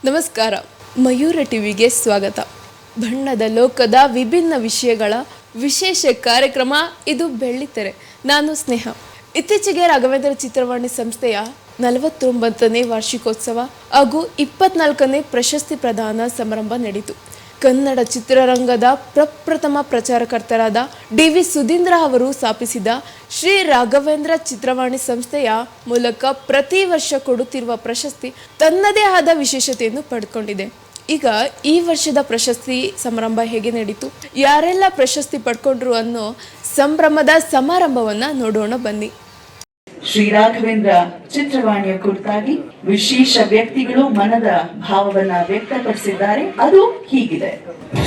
ನಮಸ್ಕಾರ, ಮಯೂರ ಟಿವಿಗೆ ಸ್ವಾಗತ. ಬಣ್ಣದ ಲೋಕದ ವಿಭಿನ್ನ ವಿಷಯಗಳ ವಿಶೇಷ ಕಾರ್ಯಕ್ರಮ ಇದು ಬೆಳ್ಳಿತೆರೆ. ನಾನು ಸ್ನೇಹ. ಇತ್ತೀಚೆಗೆ ರಾಘವೇಂದ್ರ ಚಿತ್ರವಾಣಿ ಸಂಸ್ಥೆಯ 49ನೇ ವಾರ್ಷಿಕೋತ್ಸವ ಹಾಗೂ 24ನೇ ಪ್ರಶಸ್ತಿ ಪ್ರದಾನ ಸಮಾರಂಭ ನಡೆಯಿತು. ಕನ್ನಡ ಚಿತ್ರರಂಗದ ಪ್ರಪ್ರಥಮ ಪ್ರಚಾರಕರ್ತರಾದ ಡಿ.ವಿ. ಸುಧೀಂದ್ರ ಅವರು ಸ್ಥಾಪಿಸಿದ ಶ್ರೀ ರಾಘವೇಂದ್ರ ಚಿತ್ರವಾಣಿ ಸಂಸ್ಥೆಯ ಮೂಲಕ ಪ್ರತಿ ವರ್ಷ ಕೊಡುತ್ತಿರುವ ಪ್ರಶಸ್ತಿ ತನ್ನದೇ ಆದ ವಿಶೇಷತೆಯನ್ನು ಪಡ್ಕೊಂಡಿದೆ. ಈಗ ಈ ವರ್ಷದ ಪ್ರಶಸ್ತಿ ಸಮಾರಂಭ ಹೇಗೆ ನಡೀತು, ಯಾರೆಲ್ಲ ಪ್ರಶಸ್ತಿ ಪಡ್ಕೊಂಡ್ರು ಅನ್ನೋ ಸಂಭ್ರಮದ ಸಮಾರಂಭವನ್ನ ನೋಡೋಣ ಬನ್ನಿ. ಶ್ರೀ ರಾಘವೇಂದ್ರ ಚಿತ್ರವಾಣಿಯ ಕುರಿತಾಗಿ ವಿಶೇಷ ವ್ಯಕ್ತಿಗಳು ಮನದ ಭಾವವನ್ನ ವ್ಯಕ್ತಪಡಿಸಿದ್ದಾರೆ. ಅದು ಹೀಗಿದೆ.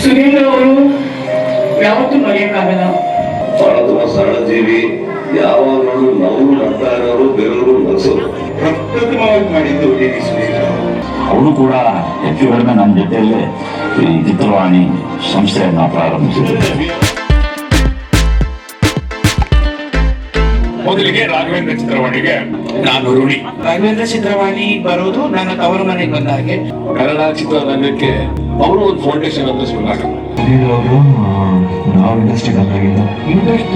ಸುಧೀಂದ್ರ ಅವರು ಯಾವತ್ತೂ ಮರೆಯಕ್ಕಾಗಲ್ಲ. ಬಹಳ ಸರಳ ಜೀವಿ, ಯಾವಾಗಲೂ ನಾವು ನಗ್ತಾ ಇರೋರು, ಬೇರೆಯವರು ನಗಿಸೋರು. ಪ್ರಪ್ರಥಮವಾಗಿ ಮಾಡಿದ್ದು ಡಿ.ವಿ. ಸುಧೀಂದ್ರ ಅವರು ಕೂಡ ಹೆಚ್ಚು ಕಡಿಮೆ ನನ್ನ ಜೊತೆಯಲ್ಲೇ ಈ ಚಿತ್ರವಾಣಿ ಸಂಸ್ಥೆಯನ್ನ ಪ್ರಾರಂಭಿಸಿದ್ದಾರೆ. ಮೊದಲಿಗೆ ರಾಘವೇಂದ್ರ ಚಿತ್ರವಾಣಿಗೆ ನಾನು ಋಣಿ. ರಾಘವೇಂದ್ರ ಚಿತ್ರವಾಣಿ ಬರೋದು ನನ್ನ ತವರು ಮನೆಗೆ ಬಂದ ಹಾಗೆ. ಕನ್ನಡ ಚಿತ್ರರಂಗಕ್ಕೆ ಅವರು ಒಂದು ಫೌಂಡೇಶನ್ ಅಂತ ಶುರುವಾಗ ನಾವು ಇಂಡಸ್ಟ್ರಿ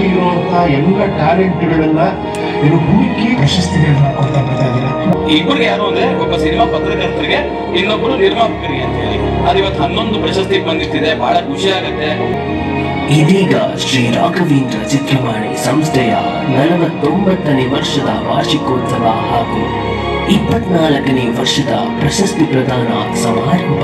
ಇರುವಂತಹ ಎಲ್ಲ ಟ್ಯಾಲೆಂಟ್ಗಳನ್ನ ಹುಡುಕಿ ಪ್ರಶಸ್ತಿಗಳನ್ನ ಕೊಡ್ತಾ ಬರ್ತಾ ಇದ್ದಾರೆ. ಇಬ್ಬರು ಯಾರು ಅಂದ್ರೆ ಒಬ್ಬ ಸಿನಿಮಾ ಪತ್ರಕರ್ತರಿಗೆ, ಇನ್ನೊಬ್ಬರು ನಿರ್ಮಾಪಕರಿಗೆ ಅಂತ ಹೇಳಿ ಅದು ಇವತ್ತು 11 ಪ್ರಶಸ್ತಿ ಬಂದಿರ್ತಿದೆ. ಬಹಳ ಖುಷಿ ಆಗುತ್ತೆ. ಇದೀಗ ಶ್ರೀ ರಾಘವೇಂದ್ರ ಚಿತ್ರವಾಣಿ ಸಂಸ್ಥೆಯ 49ನೇ ವರ್ಷದ ವಾರ್ಷಿಕೋತ್ಸವ ಹಾಗೂ 24ನೇ ವರ್ಷದ ಪ್ರಶಸ್ತಿ ಪ್ರದಾನ ಸಮಾರಂಭ.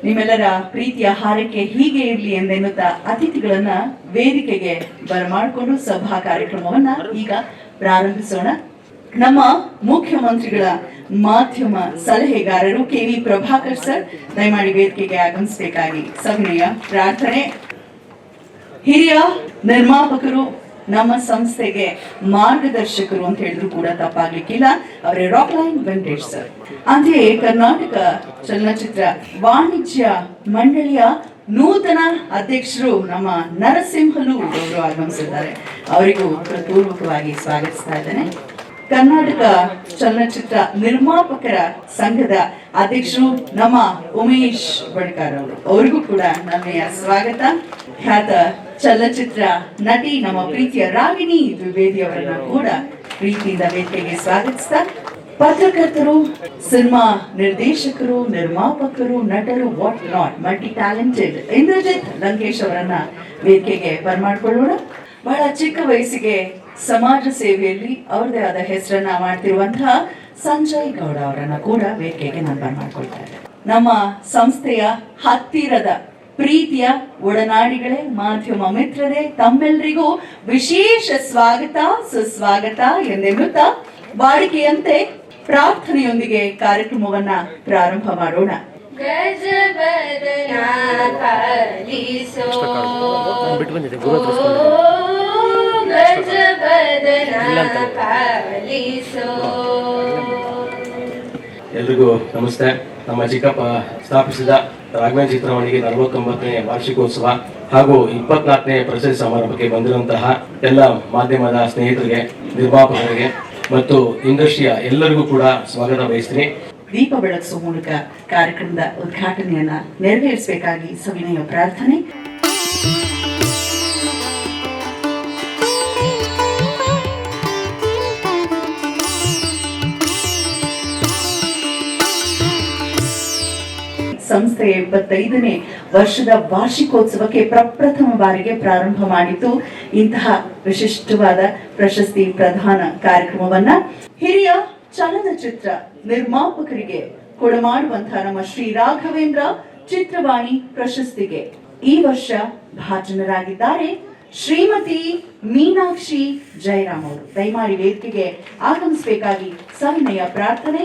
ನಿಮ್ಮೆಲ್ಲರ ಪ್ರೀತಿಯ ಹಾರೈಕೆ ಹೀಗೆ ಇರಲಿ ಎಂದೆನ್ನುತ್ತಾ ಅತಿಥಿಗಳನ್ನ ವೇದಿಕೆಗೆ ಬರಮಾಡಿಕೊಂಡು ಸಭಾ ಕಾರ್ಯಕ್ರಮವನ್ನ ಈಗ ಪ್ರಾರಂಭಿಸೋಣ. ನಮ್ಮ ಮುಖ್ಯಮಂತ್ರಿಗಳ ಮಾಧ್ಯಮ ಸಲಹೆಗಾರರು ಕೆ.ವಿ. ಪ್ರಭಾಕರ್ ಸರ್ ದಯಮಾಡಿ ವೇದಿಕೆಗೆ ಆಗಮಿಸಬೇಕಾಗಿ ಸವಿನಯ ಪ್ರಾರ್ಥನೆ. ಹಿರಿಯ ನಿರ್ಮಾಪಕರು, ನಮ್ಮ ಸಂಸ್ಥೆಗೆ ಮಾರ್ಗದರ್ಶಕರು ಅಂತ ಹೇಳಿದ್ರು ಕೂಡ ತಪ್ಪಾಗ್ಲಿಕ್ಕಿಲ್ಲ, ಅವರೇ ರಾಕ್ಲೈನ್ ವೆಂಕಟೇಶ್ ಸರ್. ಅಂತೆಯೇ ಕರ್ನಾಟಕ ಚಲನಚಿತ್ರ ವಾಣಿಜ್ಯ ಮಂಡಳಿಯ ನೂತನ ಅಧ್ಯಕ್ಷರು ನಮ್ಮ ನರಸಿಂಹಲು ಅವರು ಆಗಮಿಸಿದ್ದಾರೆ. ಅವರಿಗೂ ಪೂರ್ವಕವಾಗಿ ಸ್ವಾಗತಿಸ್ತಾ ಇದ್ದೇನೆ. ಕರ್ನಾಟಕ ಚಲನಚಿತ್ರ ನಿರ್ಮಾಪಕರ ಸಂಘದ ಅಧ್ಯಕ್ಷರು ನಮ್ಮ ಉಮೇಶ್ ಬಡ್ಕಾರ್ ಅವರು, ಅವರಿಗೂ ಕೂಡ ನನ್ನೆಯ ಸ್ವಾಗತ. ಖ್ಯಾತ ಚಲನಚಿತ್ರ ನಟಿ ನಮ್ಮ ಪ್ರೀತಿಯ ರಾಗಿಣಿ ದ್ವಿವೇದಿ ಅವರನ್ನ ಕೂಡ ಪ್ರೀತಿಯಿಂದ ವೇದಿಕೆಗೆ ಸ್ವಾಗತಿಸ್ತಾ, ಪತ್ರಕರ್ತರು, ಸಿನಿಮಾ ನಿರ್ದೇಶಕರು, ನಿರ್ಮಾಪಕರು, ನಟರು, what not, multi talented Indrajit Lankesh ಅವರನ್ನ ವೇದಿಕೆಗೆ ಬರಮಾಡಿಕೊಳ್ಳೋಣ. ಬಹಳ ಚಿಕ್ಕ ವಯಸ್ಸಿಗೆ ಸಮಾಜ ಸೇವೆಯಲ್ಲಿ ಅವರದೇ ಆದ ಹೆಸರನ್ನ ಮಾಡ್ತಿರುವಂತಹ ಸಂಜಯ್ ಗೌಡ ಅವರನ್ನ ಕೂಡ ವೇದಿಕೆಗೆ ನಾನು ಬರಮಾಡ್ಕೊಳ್ತಾ ಇದ್ದೇನೆ. ನಮ್ಮ ಸಂಸ್ಥೆಯ ಹತ್ತಿರದ ಪ್ರೀತಿಯ ಒಡನಾಡಿಗಳೇ, ಮಾಧ್ಯಮ ಮಿತ್ರರೇ, ತಮ್ಮೆಲ್ಲರಿಗೂ ವಿಶೇಷ ಸ್ವಾಗತ, ಸುಸ್ವಾಗತ ಎಂದೆನ್ನುತ್ತಾ ವಾಡಿಕೆಯಂತೆ ಪ್ರಾರ್ಥನೆಯೊಂದಿಗೆ ಕಾರ್ಯಕ್ರಮವನ್ನ ಪ್ರಾರಂಭ ಮಾಡೋಣ. ಎಲ್ರಿಗೂ ನಮಸ್ತೆ. ನಮ್ಮ ಚಿಕ್ಕಪ್ಪ ಸ್ಥಾಪಿಸಿದ ರಾಘವೇಂದ್ರ ಚಿತ್ರವಾಣಿಗೆ 49ನೇ ವಾರ್ಷಿಕೋತ್ಸವ ಹಾಗೂ 24ನೇ ಪ್ರಶಸ್ತಿ ಸಮಾರಂಭಕ್ಕೆ ಬಂದಿರುವಂತಹ ಎಲ್ಲ ಮಾಧ್ಯಮದ ಸ್ನೇಹಿತರಿಗೆ, ನಿರ್ಮಾಪಕರಿಗೆ ಮತ್ತು ಇಂಡಸ್ಟ್ರಿಯ ಎಲ್ಲರಿಗೂ ಕೂಡ ಸ್ವಾಗತ ಬಯಸ್ತೀನಿ. ದೀಪ ಬೆಳಗಿಸುವ ಮೂಲಕ ಕಾರ್ಯಕ್ರಮದ ಉದ್ಘಾಟನೆಯನ್ನ ನೆರವೇರಿಸಬೇಕಾಗಿ ಸವಿನಯ ಪ್ರಾರ್ಥನೆ. ಸಂಸ್ಥೆಯ 75ನೇ ವರ್ಷದ ವಾರ್ಷಿಕೋತ್ಸವಕ್ಕೆ ಪ್ರಪ್ರಥಮ ಬಾರಿಗೆ ಪ್ರಾರಂಭ ಮಾಡಿದ್ದು ಇಂತಹ ವಿಶಿಷ್ಟವಾದ ಪ್ರಶಸ್ತಿ ಪ್ರದಾನ ಕಾರ್ಯಕ್ರಮವನ್ನ ಹಿರಿಯ ಚಲನಚಿತ್ರ ನಿರ್ಮಾಪಕರಿಗೆ ಕೊಡಮಾಡುವಂತಹ ನಮ್ಮ ಶ್ರೀ ರಾಘವೇಂದ್ರ ಚಿತ್ರವಾಣಿ ಪ್ರಶಸ್ತಿಗೆ ಈ ವರ್ಷ ಭಾಜನರಾಗಿದ್ದಾರೆ ಶ್ರೀಮತಿ ಮೀನಾಕ್ಷಿ ಜಯರಾಮ್ ಅವರು. ದಯಮಾಡಿ ವೇದಿಕೆಗೆ ಆಗಮಿಸಬೇಕಾಗಿ ಸವಿನಯ ಪ್ರಾರ್ಥನೆ.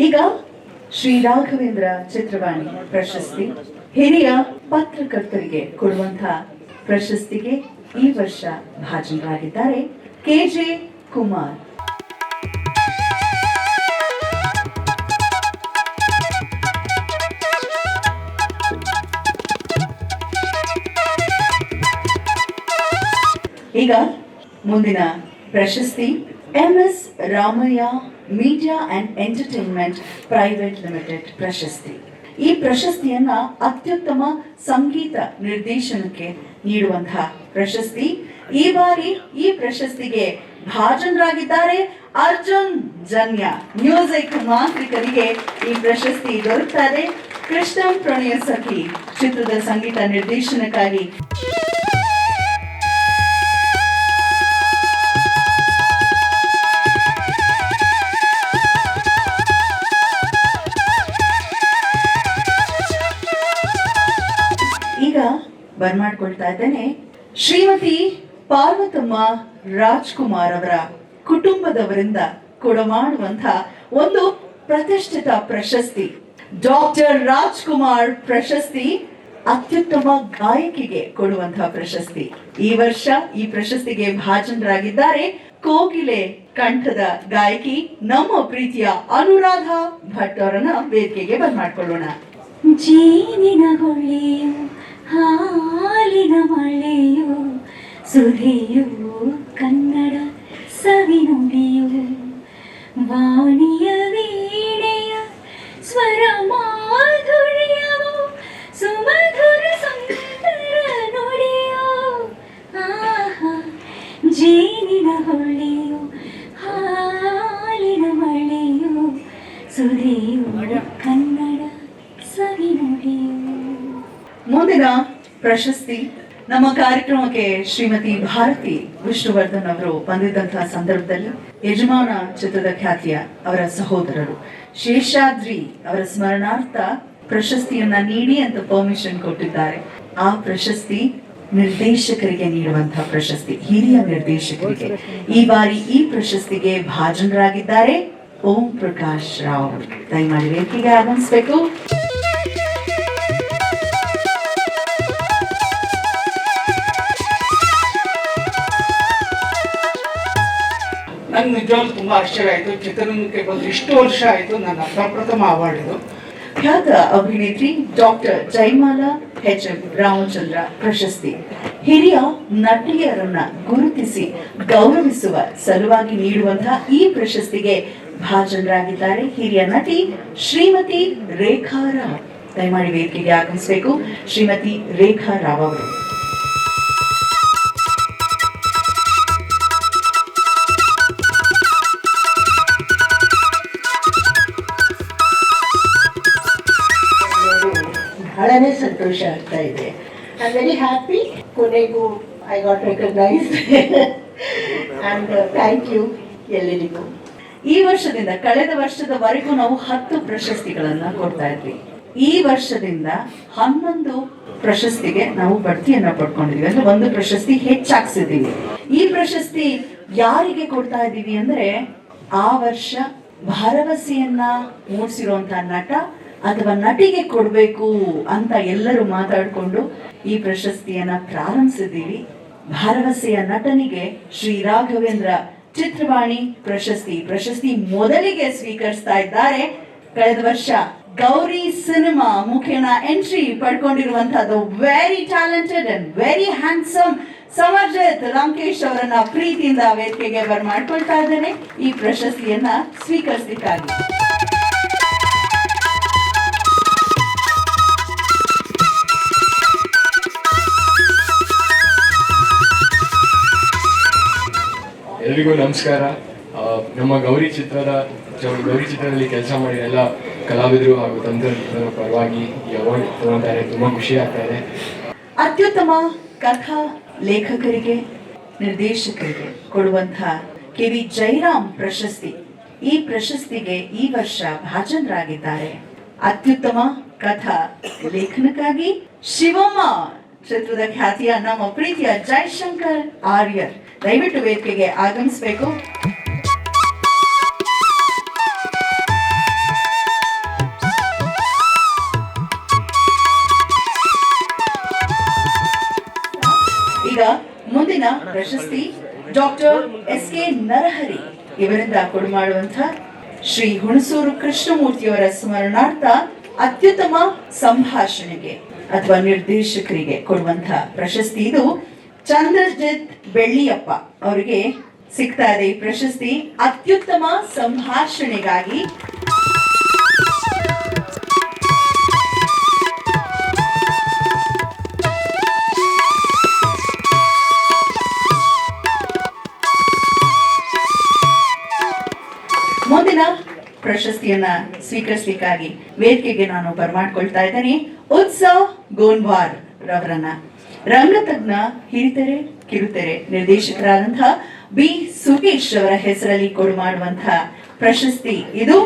ಈಗ ಶ್ರೀ ರಾಘವೇಂದ್ರ ಚಿತ್ರವಾಣಿ ಪ್ರಶಸ್ತಿ ಹಿರಿಯ ಪತ್ರಕರ್ತರಿಗೆ ಕೊಡುವಂತಹ ಪ್ರಶಸ್ತಿಗೆ ಈ ವರ್ಷ ಭಾಜನರಾಗಿದ್ದಾರೆ KJ ಕುಮಾರ್. ಈಗ ಮುಂದಿನ ಪ್ರಶಸ್ತಿ MS Ramaiah media and entertainment private limited ಪ್ರಶಸ್ತಿ. ಈ ಪ್ರಶಸ್ತಿಯನ್ನ ಅತ್ಯುತ್ತಮ ಸಂಗೀತ ನಿರ್ದೇಶನಕ್ಕೆ ನೀಡುವಂತಹ ಪ್ರಶಸ್ತಿ. ಈ ಬಾರಿ ಈ ಪ್ರಶಸ್ತಿಗೆ ಭಾಜನರಾಗಿದ್ದಾರೆ ಅರ್ಜುನ್ ಜನ್ಯ. ಮ್ಯೂಸಿಕ್ ಮಾಂತ್ರಿಕರಿಗೆ ಈ ಪ್ರಶಸ್ತಿ ದೊರಕ್ತಾ ಇದೆ. ಕೃಷ್ಣ ಪ್ರಣಯ ಸಖಿ ಚಿತ್ರದ ಸಂಗೀತ ನಿರ್ದೇಶನಕ್ಕಾಗಿ ಈಗ ಬರ್ಮಾಡ್ಕೊಳ್ತಾ ಇದ್ದೇನೆ ಶ್ರೀಮತಿ ಪಾರ್ವತಮ್ಮ ರಾಜ್ಕುಮಾರ್ ಅವರ ಕುಟುಂಬದವರಿಂದ ಕೊಡಮಾಡುವಂತಹ ಒಂದು ಪ್ರತಿಷ್ಠಿತ ಪ್ರಶಸ್ತಿ. ಡಾಕ್ಟರ್ ರಾಜ್ಕುಮಾರ್ ಪ್ರಶಸ್ತಿ ಅತ್ಯುತ್ತಮ ಗಾಯಕಿಗೆ ಕೊಡುವಂತಹ ಪ್ರಶಸ್ತಿ. ಈ ವರ್ಷ ಈ ಪ್ರಶಸ್ತಿಗೆ ಭಾಜನರಾಗಿದ್ದಾರೆ ಕೋಗಿಲೆ ಕಂಠದ ಗಾಯಕಿ ನಮ್ಮ ಪ್ರೀತಿಯ ಅನುರಾಧ ಭಟ್ ಅವರನ್ನ ವೇದಿಕೆಗೆ ಬರ್ಮಾಡ್ಕೊಳ್ಳೋಣ. ಜೇನಿನ ಹೊಳೆಯು ಹಾಲಿನ ಮಳೆಯು ಸುಧೆಯು ಕನ್ನಡ ಸವಿನುಡಿಯು ವಾಣಿಯ ವೀಣೆಯ ಸ್ವರ ಮಾಧುರ್ಯವು ಸುಮಧುರ ಸುಂದರ ನುಡಿಯು. ಆಹಾ ಜೇನಿನ ಹೊಳೆಯು ಹಾಲಿನ ಮಳೆಯು ಸುಧೆಯು ಕನ್ನಡ ಸವಿನುಡಿಯು. ಮುಂದಿನ ಪ್ರಶಸ್ತಿ ನಮ್ಮ ಕಾರ್ಯಕ್ರಮಕ್ಕೆ ಶ್ರೀಮತಿ ಭಾರತಿ ವಿಷ್ಣುವರ್ಧನ್ ಅವರು ಬಂದಿದ್ದಂತಹ ಸಂದರ್ಭದಲ್ಲಿ ಯಜಮಾನ ಚಿತ್ರದ ಖ್ಯಾತಿಯ ಅವರ ಸಹೋದರರು ಶೇಷಾದ್ರಿ ಅವರ ಸ್ಮರಣಾರ್ಥ ಪ್ರಶಸ್ತಿಯನ್ನ ನೀಡಿ ಅಂತ ಪರ್ಮಿಷನ್ ಕೊಟ್ಟಿದ್ದಾರೆ. ಆ ಪ್ರಶಸ್ತಿ ನಿರ್ದೇಶಕರಿಗೆ ನೀಡುವಂತಹ ಪ್ರಶಸ್ತಿ, ಹಿರಿಯ ನಿರ್ದೇಶಕರಿಗೆ. ಈ ಬಾರಿ ಈ ಪ್ರಶಸ್ತಿಗೆ ಭಾಜನರಾಗಿದ್ದಾರೆ ಓಂ ಪ್ರಕಾಶ್ ರಾವ್. ದಯಮಾಡಿ ವೇದಿಕೆಗೆ ಆಗಮಿಸಬೇಕು. ನನ್ಗೆ ನಿಜವಾಗ್ಲೂ ತುಂಬಾ ಆಶ್ಚರ್ಯ ಆಯ್ತು. ಚಿತ್ರರಂಗಕ್ಕೆ ಬಂದು ಇಷ್ಟು ವರ್ಷ ಆಯ್ತು ನನ್ನ ಪ್ರಪ್ರಥಮ ಅವಾರ್ಡ್ ಇದು. ಖ್ಯಾತ ಅಭಿನೇತ್ರಿ ಡಾಕ್ಟರ್ ಜಯಮಾಲಾ HM ರಾಮಚಂದ್ರ ಪ್ರಶಸ್ತಿ ಹಿರಿಯ ನಟಿಯರನ್ನ ಗುರುತಿಸಿ ಗೌರವಿಸುವ ಸಲುವಾಗಿ ನೀಡುವಂತಹ ಈ ಪ್ರಶಸ್ತಿಗೆ ಭಾಜನರಾಗಿದ್ದಾರೆ ಹಿರಿಯ ನಟಿ ಶ್ರೀಮತಿ ರೇಖಾ ರಾವ್. ದಯಮಾಡಿ ವೇದಿಕೆಗೆ ಆಗಮಿಸಬೇಕು ಶ್ರೀಮತಿ ರೇಖಾ ರಾವ್ ಅವರು. ಬಹಳನೇ ಸಂತೋಷ ಆಗ್ತಾ ಇದೆ. I am very happy. ಕೊನೆಗೂ I got recognised and thank you ಎಲ್ಲರಿಗೂ. ಈ ವರ್ಷದಿಂದ ಕಳೆದ ವರ್ಷದವರೆಗೂ ನಾವು 10 ಪ್ರಶಸ್ತಿಗಳನ್ನ ಕೊಡ್ತಾ ಇದ್ವಿ. ಈ ವರ್ಷದಿಂದ 11 ಪ್ರಶಸ್ತಿಗೆ ನಾವು ಬಡ್ತಿಯನ್ನ ಪಡ್ಕೊಂಡಿದೀವಿ. ಅಂದ್ರೆ ಒಂದು ಪ್ರಶಸ್ತಿ ಹೆಚ್ಚಾಗ್ಸಿದೀವಿ. ಈ ಪ್ರಶಸ್ತಿ ಯಾರಿಗೆ ಕೊಡ್ತಾ ಇದ್ದೀವಿ ಅಂದ್ರೆ ಆ ವರ್ಷ ಭರವಸೆಯನ್ನ ಮೂಡಿಸಿರುವಂತ ನಟ ಅಥವಾ ನಟಿಗೆ ಕೊಡ್ಬೇಕು ಅಂತ ಎಲ್ಲರೂ ಮಾತಾಡ್ಕೊಂಡು ಈ ಪ್ರಶಸ್ತಿಯನ್ನ ಪ್ರಾರಂಭಿಸಿದ್ದೀವಿ. ಭರವಸೆಯ ನಟನಿಗೆ ಶ್ರೀ ರಾಘವೇಂದ್ರ ಚಿತ್ರವಾಣಿ ಪ್ರಶಸ್ತಿ ಮೊದಲಿಗೆ ಸ್ವೀಕರಿಸ್ತಾ ಇದ್ದಾರೆ. ಕಳೆದ ವರ್ಷ ಗೌರಿ ಸಿನಿಮಾ ಮುಖೇನ ಎಂಟ್ರಿ ಪಡ್ಕೊಂಡಿರುವಂತಹದ್ದು very talented and very handsome Samarjit Lankesh ಅವರನ್ನ ಪ್ರೀತಿಯಿಂದ ವೇದಿಕೆಗೆ ಬರ್ಮಾಡ್ಕೊಳ್ತಾ ಇದ್ದೇನೆ ಈ ಪ್ರಶಸ್ತಿಯನ್ನ ಸ್ವೀಕರಿಸಲಿಕ್ಕಾಗಿ. ಎಲ್ರಿಗೂ ನಮಸ್ಕಾರ. ನಮ್ಮ ಗೌರಿ ಚಿತ್ರದಲ್ಲಿ ಕೆಲಸ ಮಾಡಿದ ಎಲ್ಲ ಕಲಾವಿದರು ಹಾಗೂ ತಂತ್ರಜ್ಞರ ಪರವಾಗಿ ಈ ಅವಾರ್ಡ್ ತಗೊಳ್ತಾರೆ. ತುಂಬಾ ಖುಷಿ ಆಗ್ತಾ ಇದೆ. ಅತ್ಯುತ್ತಮ ಕಥಾ ಲೇಖಕರಿಗೆ ನಿರ್ದೇಶಕರಿಗೆ ಕೊಡುವಂತಹ KV ಜಯರಾಮ್ ಪ್ರಶಸ್ತಿ. ಈ ಪ್ರಶಸ್ತಿಗೆ ಈ ವರ್ಷ ಭಾಜನರಾಗಿದ್ದಾರೆ ಅತ್ಯುತ್ತಮ ಕಥಾ ಲೇಖನಕ್ಕಾಗಿ ಶಿವಮ್ಮ ಚಿತ್ರದ ಖ್ಯಾತಿಯ ನಮ್ಮ ಪ್ರೀತಿಯ ಜಯಶಂಕರ್ ಆರ್ಯರ್. ದಯವಿಟ್ಟು ವೇದಿಕೆಗೆ ಆಗಮಿಸಬೇಕು. ಈಗ ಮುಂದೆ ಮುಂದಿನ ಪ್ರಶಸ್ತಿ ಡಾಕ್ಟರ್ ಎಸ್.ಕೆ. ನರಹರಿ ಇವರಿಂದ ಕೊಡುಮಾಡುವಂತಹ ಶ್ರೀ ಹುಣಸೂರು ಕೃಷ್ಣಮೂರ್ತಿಯವರ ಸ್ಮರಣಾರ್ಥ ಅತ್ಯುತ್ತಮ ಸಂಭಾಷಣೆಗೆ ಅಥವಾ ನಿರ್ದೇಶಕರಿಗೆ ಕೊಡುವಂತಹ ಪ್ರಶಸ್ತಿ ಇದು. ಚಂದ್ರಜಿತ್ ಬೆಳ್ಳಿಯಪ್ಪ ಅವರಿಗೆ ಸಿಗ್ತಾ ಇದೆ ಈ ಪ್ರಶಸ್ತಿ ಅತ್ಯುತ್ತಮ ಸಂಭಾಷಣೆಗಾಗಿ. ಮುಂದಿನ ಪ್ರಶಸ್ತಿಯನ್ನ ಸ್ವೀಕರಿಸಲಿಕ್ಕಾಗಿ ವೇದಿಕೆಗೆ ನಾನು ಬರಮಾಡ್ಕೊಳ್ತಾ ಇದ್ದೇನೆ ಉತ್ಸವ್ ಗೋನ್ವಾರ್ ರವರನ್ನ. ರಂಗತಜ್ಞ, ಹಿರಿತೆರೆ ಕಿರುತೆರೆ ನಿರ್ದೇಶಕರಾದಂತಹ ಬಿ ಸುಗೇಶ್ ಅವರ ಹೆಸರಲ್ಲಿ ಕೊಡುಮಾಡುವಂತಹ ಪ್ರಶಸ್ತಿ ಇದು.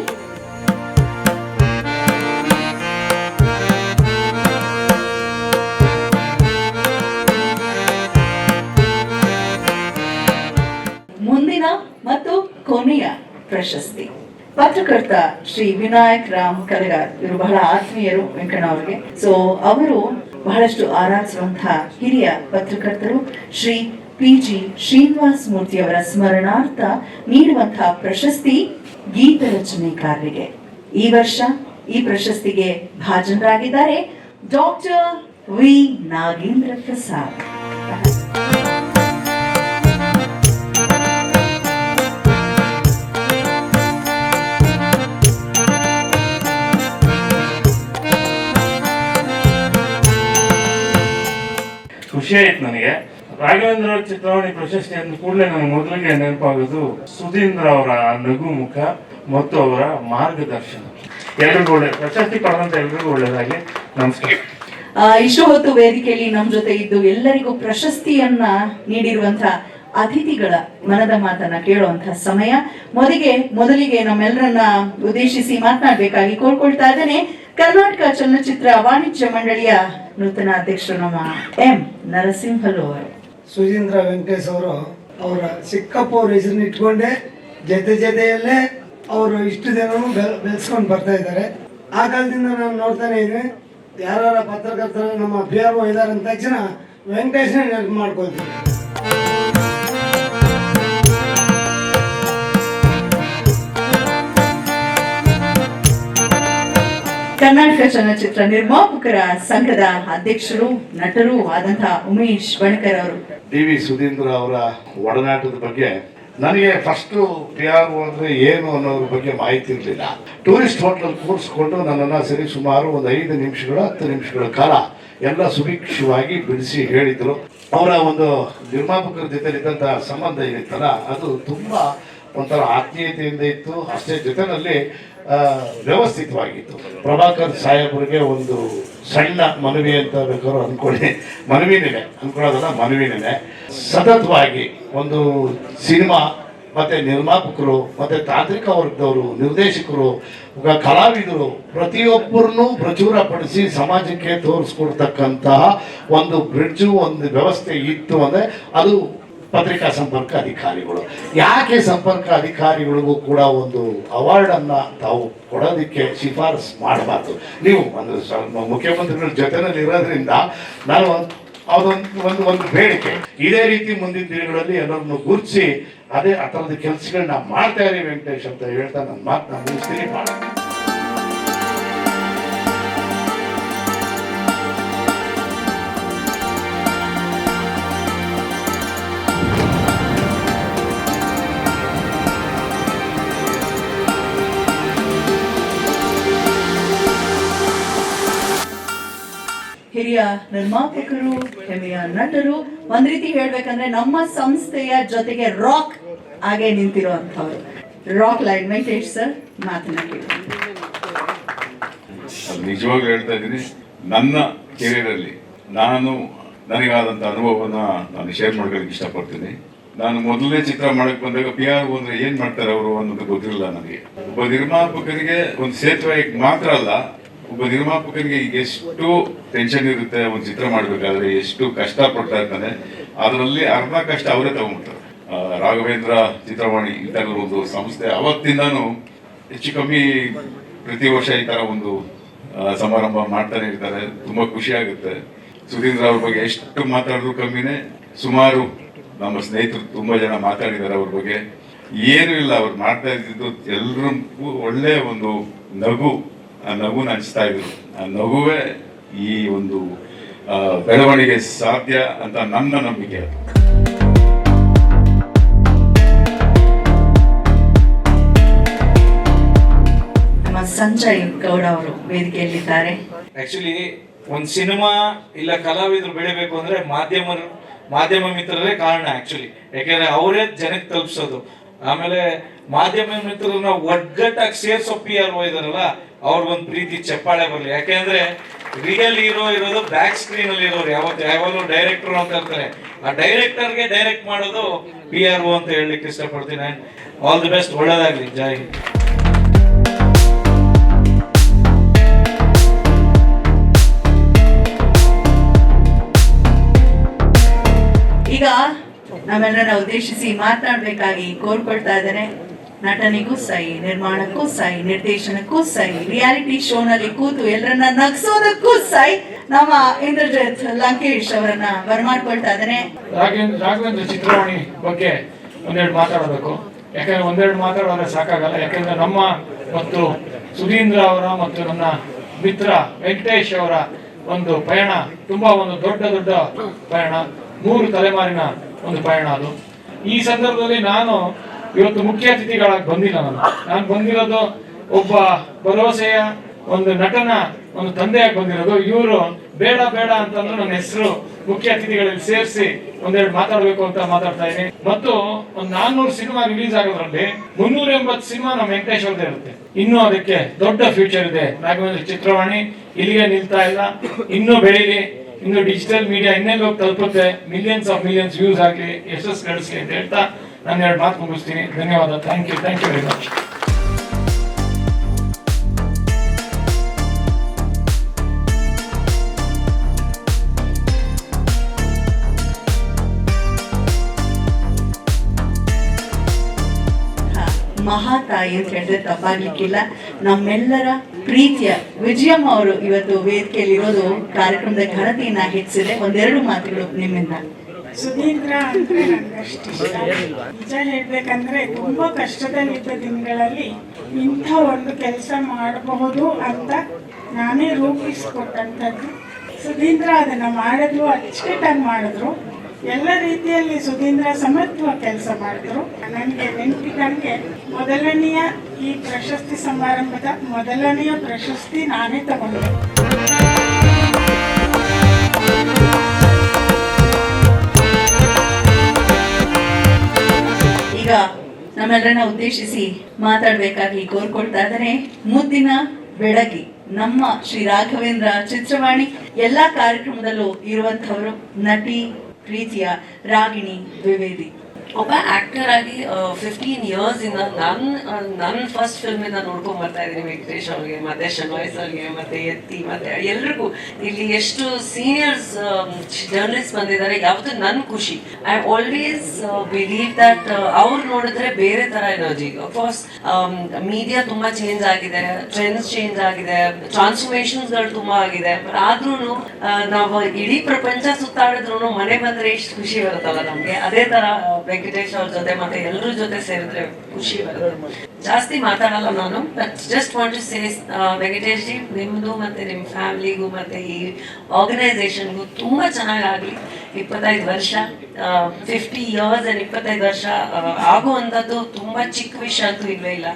ಮುಂದಿನ ಮತ್ತು ಕೊನೆಯ ಪ್ರಶಸ್ತಿ ಪತ್ರಕರ್ತ ಶ್ರೀ ವಿನಾಯಕ್ ರಾಮ್ ಕಲಗಾರ್. ಇವರು ಬಹಳ ಆತ್ಮೀಯರು ವೆಂಕಣ್ಣ ಅವರಿಗೆ. ಸೊ ಅವರು ಬಹಳಷ್ಟು ಆರಾಧಿಸುವಂತಹ ಹಿರಿಯ ಪತ್ರಕರ್ತರು. ಶ್ರೀ ಪಿ.ಜಿ. ಶ್ರೀನಿವಾಸ ಮೂರ್ತಿ ಅವರ ಸ್ಮರಣಾರ್ಥ ನೀಡುವಂತಹ ಪ್ರಶಸ್ತಿ ಗೀತ ರಚನೆಕಾರರಿಗೆ. ಈ ವರ್ಷ ಈ ಪ್ರಶಸ್ತಿಗೆ ಭಾಜನರಾಗಿದ್ದಾರೆ ಡಾಕ್ಟರ್ ವಿ ನಾಗೇಂದ್ರ ಪ್ರಸಾದ್. ಖುಷಿ ಆಯ್ತು ನನಗೆ. ರಾಘವೇಂದ್ರ ಚಿತ್ರವಾಣಿ ಪ್ರಶಸ್ತಿ ಅಂದ ಕೂಡಲೇ ನನಗೆ ಮೊದಲಿಗೆ ನೆನಪಾಗೋದು ಸುಧೀಂದ್ರ ಅವರ ನಗು ಮುಖ ಮತ್ತು ಅವರ ಮಾರ್ಗದರ್ಶನ. ಎಲ್ರಿಗೂ ಒಳ್ಳೆ ಪ್ರಶಸ್ತಿ ಪಡೆದಂತ ಎಲ್ರಿಗೂ ಒಳ್ಳೆಯದಾಗಿ. ನಮಸ್ಕಾರ. ಇಷ್ಟು ಹೊತ್ತು ವೇದಿಕೆಯಲ್ಲಿ ನಮ್ಮ ಜೊತೆ ಇದ್ದು ಎಲ್ಲರಿಗೂ ಪ್ರಶಸ್ತಿಯನ್ನ ನೀಡಿರುವಂತಹ ಅತಿಥಿಗಳ ಮನದ ಮಾತನ್ನ ಕೇಳುವಂತಹ ಸಮಯ. ಮೊದಲಿಗೆ ನಮ್ಮೆಲ್ಲರನ್ನ ಉದ್ದೇಶಿಸಿ ಮಾತನಾಡಬೇಕಾಗಿ ಕೋರ್ಕೊಳ್ತಾ ಇದ್ದೇನೆ ಕರ್ನಾಟಕ ಚಲನಚಿತ್ರ ವಾಣಿಜ್ಯ ಮಂಡಳಿಯ ನೂತನ ಅಧ್ಯಕ್ಷರು ನಮ್ಮ ಎಂ ನರಸಿಂಹಲು ಅವರು. ಸುಧೀಂದ್ರ ವೆಂಕಟೇಶ್ ಅವರು ಅವರ ಚಿಕ್ಕಪ್ಪ ಅವ್ರ ಹೆಸರನ್ನ ಇಟ್ಕೊಂಡೆ ಜೊತೆಯಲ್ಲೇ ಅವರು ಇಷ್ಟು ದಿನನೂ ಬೆಳೆಸ್ಕೊಂಡು ಬರ್ತಾ ಇದ್ದಾರೆ. ಆ ಕಾಲದಿಂದ ನಾನು ನೋಡ್ತಾನೆ ಇದ್ರೆ ಯಾರ ಪತ್ರಕರ್ತರು ನಮ್ಮ PRO ಇದ್ದಾರೆ ಅಂದ ತಕ್ಷಣ ವೆಂಕಟೇಶ್ನ ನೆನಪು ಮಾಡ್ಕೊಳ್ತೀವಿ. ಕರ್ನಾಟಕ ಚಲನಚಿತ್ರ ನಿರ್ಮಾಪಕರ ಸಂಘದ ಅಧ್ಯಕ್ಷರು ನಟರೂ ಆದಂತಹ ಉಮೇಶ್ ಬಣಕರ್ ಅವರು. ಡಿ.ವಿ. ಸುಧೀಂದ್ರ ಅವರ ಒಡನಾಟದ ಬಗ್ಗೆ ನನಗೆ ಫಸ್ಟ್ PRO ಅಂದ್ರೆ ಏನು ಅನ್ನೋದ್ರ ಬಗ್ಗೆ ಮಾಹಿತಿ ಇರಲಿಲ್ಲ. ಟೂರಿಸ್ಟ್ ಹೋಟೆಲ್ ಕೂರಿಸ್ಕೊಂಡು ನನ್ನನ್ನು ಸರಿ ಸುಮಾರು ಒಂದು 5 ನಿಮಿಷಗಳು 10 ನಿಮಿಷಗಳ ಕಾಲ ಎಲ್ಲ ಸುಭಿಕ್ಷವಾಗಿ ಬಿಡಿಸಿ ಹೇಳಿದ್ರು. ಅವರ ಒಂದು ನಿರ್ಮಾಪಕರ ಜೊತೆ ಇದ್ದಂತಹ ಸಂಬಂಧ ಏನಿತ್ತಲ್ಲ ಅದು ತುಂಬಾ ಒಂಥರ ಆತ್ಮೀಯತೆಯಿಂದ ಇತ್ತು. ಅಷ್ಟೇ ಜೊತೆನಲ್ಲಿ ವ್ಯವಸ್ಥಿತವಾಗಿತ್ತು. ಪ್ರಭಾಕರ್ ಸಾಹೇಬರಿಗೆ ಒಂದು ಸಣ್ಣ ಮನವಿ ಅಂತ ಬೇಕಾದ್ರೂ ಅನ್ಕೊಳ್ಳಿ, ಮನವಿನೇ ಸತತವಾಗಿ ಒಂದು ಸಿನಿಮಾ ಮತ್ತೆ ನಿರ್ಮಾಪಕರು ಮತ್ತೆ ತಾಂತ್ರಿಕ ವರ್ಗದವರು, ನಿರ್ದೇಶಕರು, ಕಲಾವಿದರು ಪ್ರತಿಯೊಬ್ಬರನ್ನು ಪ್ರಚುರಪಡಿಸಿ ಸಮಾಜಕ್ಕೆ ತೋರಿಸ್ಕೊಡ್ತಕ್ಕಂತಹ ಒಂದು ಬ್ರಿಡ್ಜು, ಒಂದು ವ್ಯವಸ್ಥೆ ಇತ್ತು ಅಂದರೆ ಅದು ಪತ್ರಿಕಾ ಸಂಪರ್ಕ ಅಧಿಕಾರಿಗಳು. ಯಾಕೆ ಸಂಪರ್ಕ ಅಧಿಕಾರಿಗಳಿಗೂ ಕೂಡ ಒಂದು ಅವಾರ್ಡನ್ನು ತಾವು ಕೊಡೋದಕ್ಕೆ ಶಿಫಾರಸು ಮಾಡಬಾರ್ದು? ನೀವು ಒಂದು ಮುಖ್ಯಮಂತ್ರಿಗಳ ಜೊತೆನಲ್ಲಿ ಇರೋದ್ರಿಂದ ನಾನು ಒಂದು ಬೇಡಿಕೆ, ಇದೇ ರೀತಿ ಮುಂದಿನ ದಿನಗಳಲ್ಲಿ ಎಲ್ಲರನ್ನು ಗುರುತಿಸಿ ಅದೇ ಆ ಥರದ ಕೆಲಸಗಳನ್ನ ಮಾಡ್ತಾ ಇರಿ ವೆಂಕಟೇಶ್ ಅಂತ ಹೇಳ್ತಾ ನನ್ನ ಮಾತನ್ನ ಮುಗಿಸ್ತೀನಿ. ಹಿರಿಯ ನಿರ್ಮಾಪಕರು, ಹೆಮ್ಮೆಯ ನಟರು, ಒಂದ್ ರೀತಿ ಹೇಳ್ಬೇಕಂದ್ರೆ ನಮ್ಮ ಸಂಸ್ಥೆಯ ಜೊತೆಗೆ ರಾಕ್ ಆಗೆ ನಿಂತಿರುವಂತವ್ರು. ರಾಕ್ ಲೈನ್ ವೆಂಕಟೇಶ್ ಸರ್ ಮಾತನ್ನ ಕೇಳಿ. ನಿಜವಾಗ್ಲೂ ಹೇಳ್ತಾ ಇದ್ದೀನಿ, ನನ್ನ ಕೆರಿಯರಲ್ಲಿ ನನಗಾದಂಥ ಅನುಭವವನ್ನ ನಾನು ಶೇರ್ ಮಾಡ್ಕೊಳ್ಳಿಕ್ಕೆ ಇಷ್ಟಪಡ್ತೀನಿ. ನಾನು ಮೊದಲನೇ ಚಿತ್ರ ಮಾಡಕ್ ಬಂದಾಗ PRO ಅಂದ್ರೆ ಏನ್ ಮಾಡ್ತಾರೆ ಅವರು ಅನ್ನೋದು ಗೊತ್ತಿರಲಿಲ್ಲ ನನಗೆ. ಒಬ್ಬ ನಿರ್ಮಾಪಕರಿಗೆ ಒಂದು ಸೇತುವೆ ಮಾತ್ರ ಅಲ್ಲ, ಒಬ್ಬ ನಿರ್ಮಾಪಕರಿಗೆ ಎಷ್ಟು ಟೆನ್ಷನ್ ಇರುತ್ತೆ ಒಂದು ಚಿತ್ರ ಮಾಡ್ಬೇಕಾದ್ರೆ, ಎಷ್ಟು ಕಷ್ಟ ಪಡ್ತಾ ಇರ್ತಾನೆ, ಅದರಲ್ಲಿ ಅರ್ಧ ಕಷ್ಟ ಅವರೇ ತಗೊಂಡ್ಬಿಡ್ತಾರೆ. ರಾಘವೇಂದ್ರ ಚಿತ್ರವಾಣಿ ಈ ತರ ಒಂದು ಸಂಸ್ಥೆ ಅವತ್ತಿಂದಾನು ಹೆಚ್ಚು ಕಮ್ಮಿ ಪ್ರತಿ ವರ್ಷ ಈ ತರ ಒಂದು ಸಮಾರಂಭ ಮಾಡ್ತಾನೆ ಇರ್ತಾರೆ. ತುಂಬಾ ಖುಷಿ ಆಗುತ್ತೆ. ಸುಧೀಂದ್ರ ಅವ್ರ ಬಗ್ಗೆ ಎಷ್ಟು ಮಾತಾಡಿದ್ರು ಕಮ್ಮಿನೇ. ಸುಮಾರು ನಮ್ಮ ಸ್ನೇಹಿತರು ತುಂಬಾ ಜನ ಮಾತಾಡಿದ್ದಾರೆ ಅವ್ರ ಬಗ್ಗೆ. ಏನೂ ಇಲ್ಲ, ಅವ್ರು ಮಾಡ್ತಾ ಇದ್ದಿದ್ದು ಎಲ್ರಿಗೂ ಒಳ್ಳೆ ಒಂದು ನಗು, ಆ ನಗುನ ಹಂಚ್ತಾ ಇದ್ರು. ಆ ನಗುವೇ ಈ ಒಂದು ಬೆಳವಣಿಗೆ ಸಾಧ್ಯ ಅಂತ ನನ್ನ ನಂಬಿಕೆ. ನಮ್ಮ ಸಂಜಯ್ ಗೌಡ ಅವರು ವೇದಿಕೆಯಲ್ಲಿದ್ದಾರೆ. ಆಕ್ಚುಲಿ ಒಂದು ಸಿನಿಮಾ ಇಲ್ಲ ಕಲಾವಿದರು ಬೆಳಿಬೇಕು ಅಂದ್ರೆ ಮಾಧ್ಯಮ ಮಿತ್ರರೇ ಕಾರಣ ಆಕ್ಚುಲಿ. ಯಾಕೆಂದ್ರೆ ಅವರೇ ಜನಕ್ಕೆ ತಲುಪಿಸೋದು. ಆಮೇಲೆ ಮಾಧ್ಯಮ ಮಿತ್ರರನ್ನ ಒಗ್ಗಟ್ಟಾಗಿ ಸೇರ್ಸೋ PR ಇದಾರಲ್ಲ, ಅವ್ರಿಗೊಂದು ಪ್ರೀತಿ ಚಪ್ಪಾಳೆ ಬರಲಿ. ಯಾಕೆಂದ್ರೆ ರಿಯಲ್ ಹೀರೋ ಇರೋದು ಬ್ಯಾಕ್ ಸ್ಕ್ರೀನ್ ಅಲ್ಲಿ ಇರೋರು. ಯಾವಾಗಲೂ ಡೈರೆಕ್ಟರ್ ಅಂತ ಇರ್ತಾರೆ. ಆ ಡೈರೆಕ್ಟರ್ಗೆ ಡೈರೆಕ್ಟ್ ಮಾಡೋದು PRO ಅಂತ ಹೇಳಲಿಕ್ಕೆ ಇಷ್ಟಪಡ್ತೀನಿ. ಆಲ್ ದಿ ಬೆಸ್ಟ್, ಒಳ್ಳೇದಾಗ್ಲಿ, ಜೈ ಹಿಂದ್. ಈಗ ನಮ್ಮೆಲ್ಲರನ್ನ ಉದ್ದೇಶಿಸಿ ಮಾತನಾಡಬೇಕಾಗಿ ಕೋರ್ಕೊಳ್ತಾ ಇದ್ದಾರೆ. ನಟನಿಗೂ ಸೈ, ನಿರ್ಮಾಣಕ್ಕೂ ಸೈ, ನಿರ್ದೇಶನಕ್ಕೂ ಸೈ, ರಿಯಾಲಿಟಿ ಶೋನಲ್ಲಿ ಕೂತು ಎಲ್ಲರನ್ನ ನಗಿಸೋದಕ್ಕೂ ಸೈ, ನಮ್ಮ ಇಂದ್ರಜಿತ್ ಲಂಕೇಶ್ ಅವರನ್ನ ಬರಮಾಡ್ಕೊಳ್ತಾ ಇದ್ದಾರೆ. ರಾಘವೇಂದ್ರ ಚಿತ್ರವಾಣಿ ಬಗ್ಗೆ ಒಂದೆರಡು ಮಾತಾಡಬೇಕು. ಯಾಕಂದ್ರೆ ಒಂದೆರಡು ಮಾತಾಡೋದ್ರೆ ಸಾಕಾಗಲ್ಲ. ಯಾಕಂದ್ರೆ ನಮ್ಮ ಮತ್ತು ಸುಧೀಂದ್ರ ಅವರ ಮತ್ತು ನನ್ನ ಮಿತ್ರ ವೆಂಕಟೇಶ್ ಅವರ ಒಂದು ಪಯಣ ತುಂಬಾ ಒಂದು ದೊಡ್ಡ ಪಯಣ, 3 ತಲೆಮಾರಿನ ಒಂದು ಪಯಣ ಅದು. ಈ ಸಂದರ್ಭದಲ್ಲಿ ನಾನು ಇವತ್ತು ಮುಖ್ಯ ಅತಿಥಿಗಳಾಗಿ ಬಂದಿಲ್ಲ. ನಾನು ಬಂದಿರೋದು ಒಬ್ಬ ಭರವಸೆಯ ಒಂದು ನಟನ ಒಂದು ತಂದೆಯಾಗಿ ಬಂದಿರೋದು. ಇವರು ಬೇಡ ಅಂತಂದ್ರೆ ನನ್ನ ಹೆಸರು ಮುಖ್ಯ ಅತಿಥಿಗಳಲ್ಲಿ ಸೇರಿಸಿ ಒಂದೆರಡು ಮಾತಾಡಬೇಕು ಅಂತ ಮಾತಾಡ್ತಾ ಇದ್ದೀನಿ. ಮತ್ತು ಒಂದು 400 ಸಿನಿಮಾ ರಿಲೀಸ್ ಆಗೋದ್ರಲ್ಲಿ 380 ಸಿನಿಮಾ ನಮ್ಮ ವೆಂಕಟೇಶ್ ಅವ್ರದ್ದೇ ಇರುತ್ತೆ. ಇನ್ನೂ ಅದಕ್ಕೆ ದೊಡ್ಡ ಫ್ಯೂಚರ್ ಇದೆ. ರಾಘವೇಂದ್ರ ಚಿತ್ರವಾಣಿ ಇಲ್ಲಿಗೆ ನಿಲ್ತಾ ಇಲ್ಲ, ಇನ್ನೂ ಬೆಳೀಲಿ, ಇನ್ನು ಡಿಜಿಟಲ್ ಮೀಡಿಯಾ ಇನ್ನೆಲ್ಲೋ ತಲುಪುತ್ತೆ, ಮಿಲಿಯನ್ಸ್ ವ್ಯೂಸ್ ಆಗಲಿ, ಯಶಸ್ಸು ಗಳಿಸಲಿ ಅಂತ ಹೇಳ್ತಾ ನಾನು 2 ಮಾತು ಮುಗಿಸ್ತೀನಿ. ಧನ್ಯವಾದ. Thank you very much. ಮಹಾತಾಯಿ ಅಂತ ಹೇಳಿದ್ರೆ ತಪ್ಪಾಗ್ಲಿಕ್ಕಿಲ್ಲ. ನಮ್ಮೆಲ್ಲರ ಪ್ರೀತಿಯ ವಿಜಯಮ್ಮ ಅವರು ಇವತ್ತು ವೇದಿಕೆಯಲ್ಲಿ ಇರೋದು ಕಾರ್ಯಕ್ರಮದ ಘನತೆಯನ್ನ ಹೆಚ್ಚಿದೆ. ಒಂದೆರಡು ಮಾತುಗಳು ನಿಮ್ಮಿಂದ. ಸುಧೀಂದ್ರ ಅಂದ್ರೆ ನಂಗಷ್ಟು ಇಷ್ಟ. ನಿಜ ಹೇಳ್ಬೇಕಂದ್ರೆ ತುಂಬಾ ಕಷ್ಟದಲ್ಲಿದ್ದ ದಿನಗಳಲ್ಲಿ ಇಂಥ ಒಂದು ಕೆಲಸ ಮಾಡಬಹುದು ಅಂತ ನಾನೇ ರೂಪಿಸ್ಕೊಟ್ಟಂಥದ್ದು. ಸುಧೀಂದ್ರ ಅದನ್ನ ಮಾಡಿದ್ರು, ಅಚ್ಚುಕಟ್ಟಾಗಿ ಮಾಡಿದ್ರು. ಎಲ್ಲ ರೀತಿಯಲ್ಲಿ ಸುಧೀಂದ್ರ ಸಮರ್ಥ ಕೆಲಸ ಮಾಡಿದ್ರು. ನನಗೆ ನೆನಪಿದಂಗೆ ಮೊದಲನೆಯ ಈ ಪ್ರಶಸ್ತಿ ಸಮಾರಂಭದ ಮೊದಲನೆಯ ಪ್ರಶಸ್ತಿ ನಾನೇ ತಗೊಂಡೆ. ಈಗ ನಮ್ಮೆಲ್ಲರನ್ನ ಉದ್ದೇಶಿಸಿ ಮಾತಾಡ್ಬೇಕಾಗಿ ಕೋರ್ಕೊಳ್ತಾ ಇದ್ದಾರೆ ಮುದ್ದಿನ ಬೆಳಗಿ ನಮ್ಮ ಶ್ರೀ ರಾಘವೇಂದ್ರ ಚಿತ್ರವಾಣಿ ಎಲ್ಲಾ ಕಾರ್ಯಕ್ರಮದಲ್ಲೂ ಇರುವಂತವರು ನಟಿ ಪ್ರೀತಿಯ ರಾಗಿಣಿ ದ್ವಿವೇದಿ. ಒಬ್ಬ ಆಕ್ಟರ್ ಆಗಿ 15 ಇಯರ್ಸ್ ಇಂದ ನನ್ನ ಫಸ್ಟ್ ಫಿಲ್ಮ್ ಇಂದ ನೋಡ್ಕೊಂಡ್ ಬರ್ತಾ ಇದ್ದೀನಿ ವೆಂಕಟೇಶ್ ಅವ್ರಿಗೆ, ಮತ್ತೆ ಶನಾಯ್ ಸರ್ಗೆ, ಮತ್ತೆ ಎತ್ತಿ, ಮತ್ತೆ ಎಲ್ರಿಗೂ. ಇಲ್ಲಿ ಎಷ್ಟು ಸೀನಿಯರ್ಸ್ ಜರ್ನಲಿಸ್ಟ್ ಬಂದಿದ್ದಾರೆ. ಯಾವತ್ತೂ ನನ್ ಖುಷಿ. ಐ ಆಲ್ವೇಸ್ ಬಿಲೀವ್ ದಟ್ ಅವ್ರು ನೋಡಿದ್ರೆ ಬೇರೆ ತರ ಎನರ್ಜಿ. ಅಫ್ಕೋರ್ಸ್ ಮೀಡಿಯಾ ತುಂಬಾ ಚೇಂಜ್ ಆಗಿದೆ, ಟ್ರೆಂಡ್ಸ್ ಚೇಂಜ್ ಆಗಿದೆ, ಟ್ರಾನ್ಸ್ಫಾರ್ಮೇಶನ್ಸ್ ಗಳು ತುಂಬಾ ಆಗಿದೆ. ಆದ್ರೂ ನಾವು ಇಡೀ ಪ್ರಪಂಚ ಸುತ್ತಾಡಿದ್ರು ಮನೆ ಬಂದ್ರೆ ಎಷ್ಟು ಖುಷಿ ಬರುತ್ತಲ್ಲ ನಮ್ಗೆ. ಅದೇ ತರ ವೆಂಕಟೇಶ್ ಅವ್ರ ಜೊತೆ ಮತ್ತೆ ಎಲ್ಲರ ಜೊತೆ ಸೇರಿದ್ರೆ ಖುಷಿ ಬರುತ್ತೆ. ಜಾಸ್ತಿ ಮಾತಾಡಲ್ಲ ನಾನು, but just want to say Venkatesh ji, ನಿಮ್ದು ಮತ್ತೆ ನಿಮ್ ಫ್ಯಾಮಿಲಿಗೂ ಮತ್ತೆ ಈ ಆರ್ಗನೈಸೇಷನ್ಗೂ ತುಂಬಾ ಚೆನ್ನಾಗಾಗ್ಲಿ. 25 ವರ್ಷ 50 ಇಯರ್ಸ್ ಅಂಡ್ 25 ವರ್ಷ ಆಗುವಂಥದ್ದು ತುಂಬಾ ಚಿಕ್ಕ ವಿಷಯ ಅಂತೂ ಇಲ್ವೇ ಇಲ್ಲ.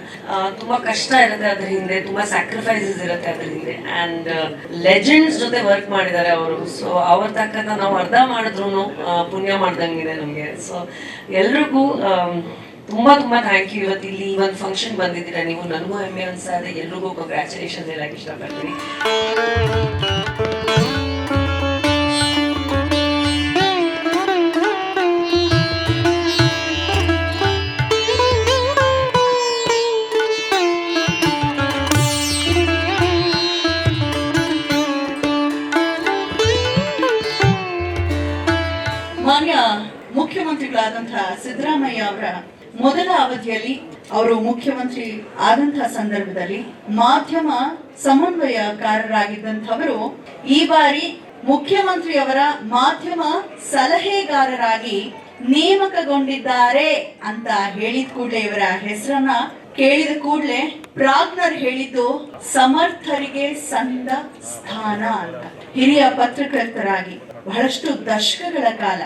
ತುಂಬಾ ಕಷ್ಟ ಇರುತ್ತೆ ಅದ್ರ ಹಿಂದೆ, ತುಂಬಾ ಸ್ಯಾಕ್ರಿಫೈಸಸ್ ಇರುತ್ತೆ ಅದ್ರ ಹಿಂದೆ. ಅಂಡ್ ಲೆಜೆಂಡ್ಸ್ ಜೊತೆ ವರ್ಕ್ ಮಾಡಿದ್ದಾರೆ ಅವರು. ಸೊ ಅವ್ರ ತಕ್ಕಂತ ನಾವು ಅರ್ಧ ಮಾಡಿದ್ರು ಪುಣ್ಯ ಮಾಡ್ದಂಗಿದೆ ನಮ್ಗೆ. ಸೊ ಎಲ್ರಿಗೂ ತುಂಬಾ ಥ್ಯಾಂಕ್ ಯು. ಇವತ್ತು ಇಲ್ಲಿ ಒಂದು ಫಂಕ್ಷನ್ ಬಂದಿದ್ದೀರಾ ನೀವು, ನನಗೂ ಹೆಮ್ಮೆ ಅನ್ಸ್ತಾ ಇದೆ. ಎಲ್ರಿಗೂ ಕಂಗ್ರ್ಯಾಚುಲೇಷನ್ಸ್ ಹೇಳಕ್ ಇಷ್ಟಪಡ್ತೀನಿ. ಮಾನ್ಯ ಮುಖ್ಯಮಂತ್ರಿಗಳಾದಂತಹ ಸಿದ್ದರಾಮಯ್ಯ ಅವರ ಮೊದಲ ಅವಧಿಯಲ್ಲಿ ಅವರು ಮುಖ್ಯಮಂತ್ರಿ ಆದಂತಹ ಸಂದರ್ಭದಲ್ಲಿ ಮಾಧ್ಯಮ ಸಮನ್ವಯಕಾರರಾಗಿದ್ದಂಥವರು ಈ ಬಾರಿ ಮುಖ್ಯಮಂತ್ರಿಯವರ ಮಾಧ್ಯಮ ಸಲಹೆಗಾರರಾಗಿ ನೇಮಕಗೊಂಡಿದ್ದಾರೆ ಅಂತ ಹೇಳಿದ ಕೂಡಲೇ, ಇವರ ಹೆಸರನ್ನ ಕೇಳಿದ ಕೂಡಲೇ ಪ್ರಾಜ್ಞರ್ ಹೇಳಿದ್ದು ಸಮರ್ಥರಿಗೆ ಸಂದ ಸ್ಥಾನ ಅಂತ. ಹಿರಿಯ ಪತ್ರಕರ್ತರಾಗಿ ಬಹಳಷ್ಟು ದಶಕಗಳ ಕಾಲ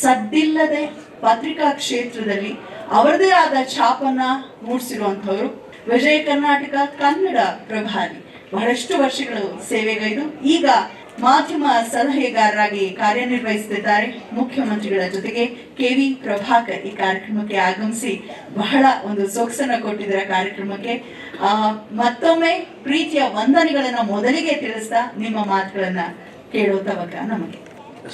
ಸದ್ದಿಲ್ಲದೆ ಪತ್ರಿಕಾ ಕ್ಷೇತ್ರದಲ್ಲಿ ಅವರದೇ ಆದ ಛಾಪನ್ನ ಮೂಡಿಸಿರುವಂತವರು. ವಿಜಯ ಕರ್ನಾಟಕ ಕನ್ನಡ ಪ್ರಭಾರಿ, ಬಹಳಷ್ಟು ವರ್ಷಗಳು ಸೇವೆಗೈದು ಈಗ ಮಾಧ್ಯಮ ಸಲಹೆಗಾರರಾಗಿ ಕಾರ್ಯನಿರ್ವಹಿಸುತ್ತಿದ್ದಾರೆ. ಮುಖ್ಯಮಂತ್ರಿಗಳ ಜೊತೆಗೆ KV ಪ್ರಭಾಕರ್ ಈ ಕಾರ್ಯಕ್ರಮಕ್ಕೆ ಆಗಮಿಸಿ ಬಹಳ ಒಂದು ಸೊಗಸನ್ನ ಕೊಟ್ಟಿದ್ದಾರೆ ಕಾರ್ಯಕ್ರಮಕ್ಕೆ. ಮತ್ತೊಮ್ಮೆ ಪ್ರೀತಿಯ ವಂದನೆಗಳನ್ನ ಮೊದಲಿಗೆ ತಿಳಿಸ್ತಾ ನಿಮ್ಮ ಮಾತುಗಳನ್ನ ಕೇಳೋ ತವಕ ನಮಗೆ.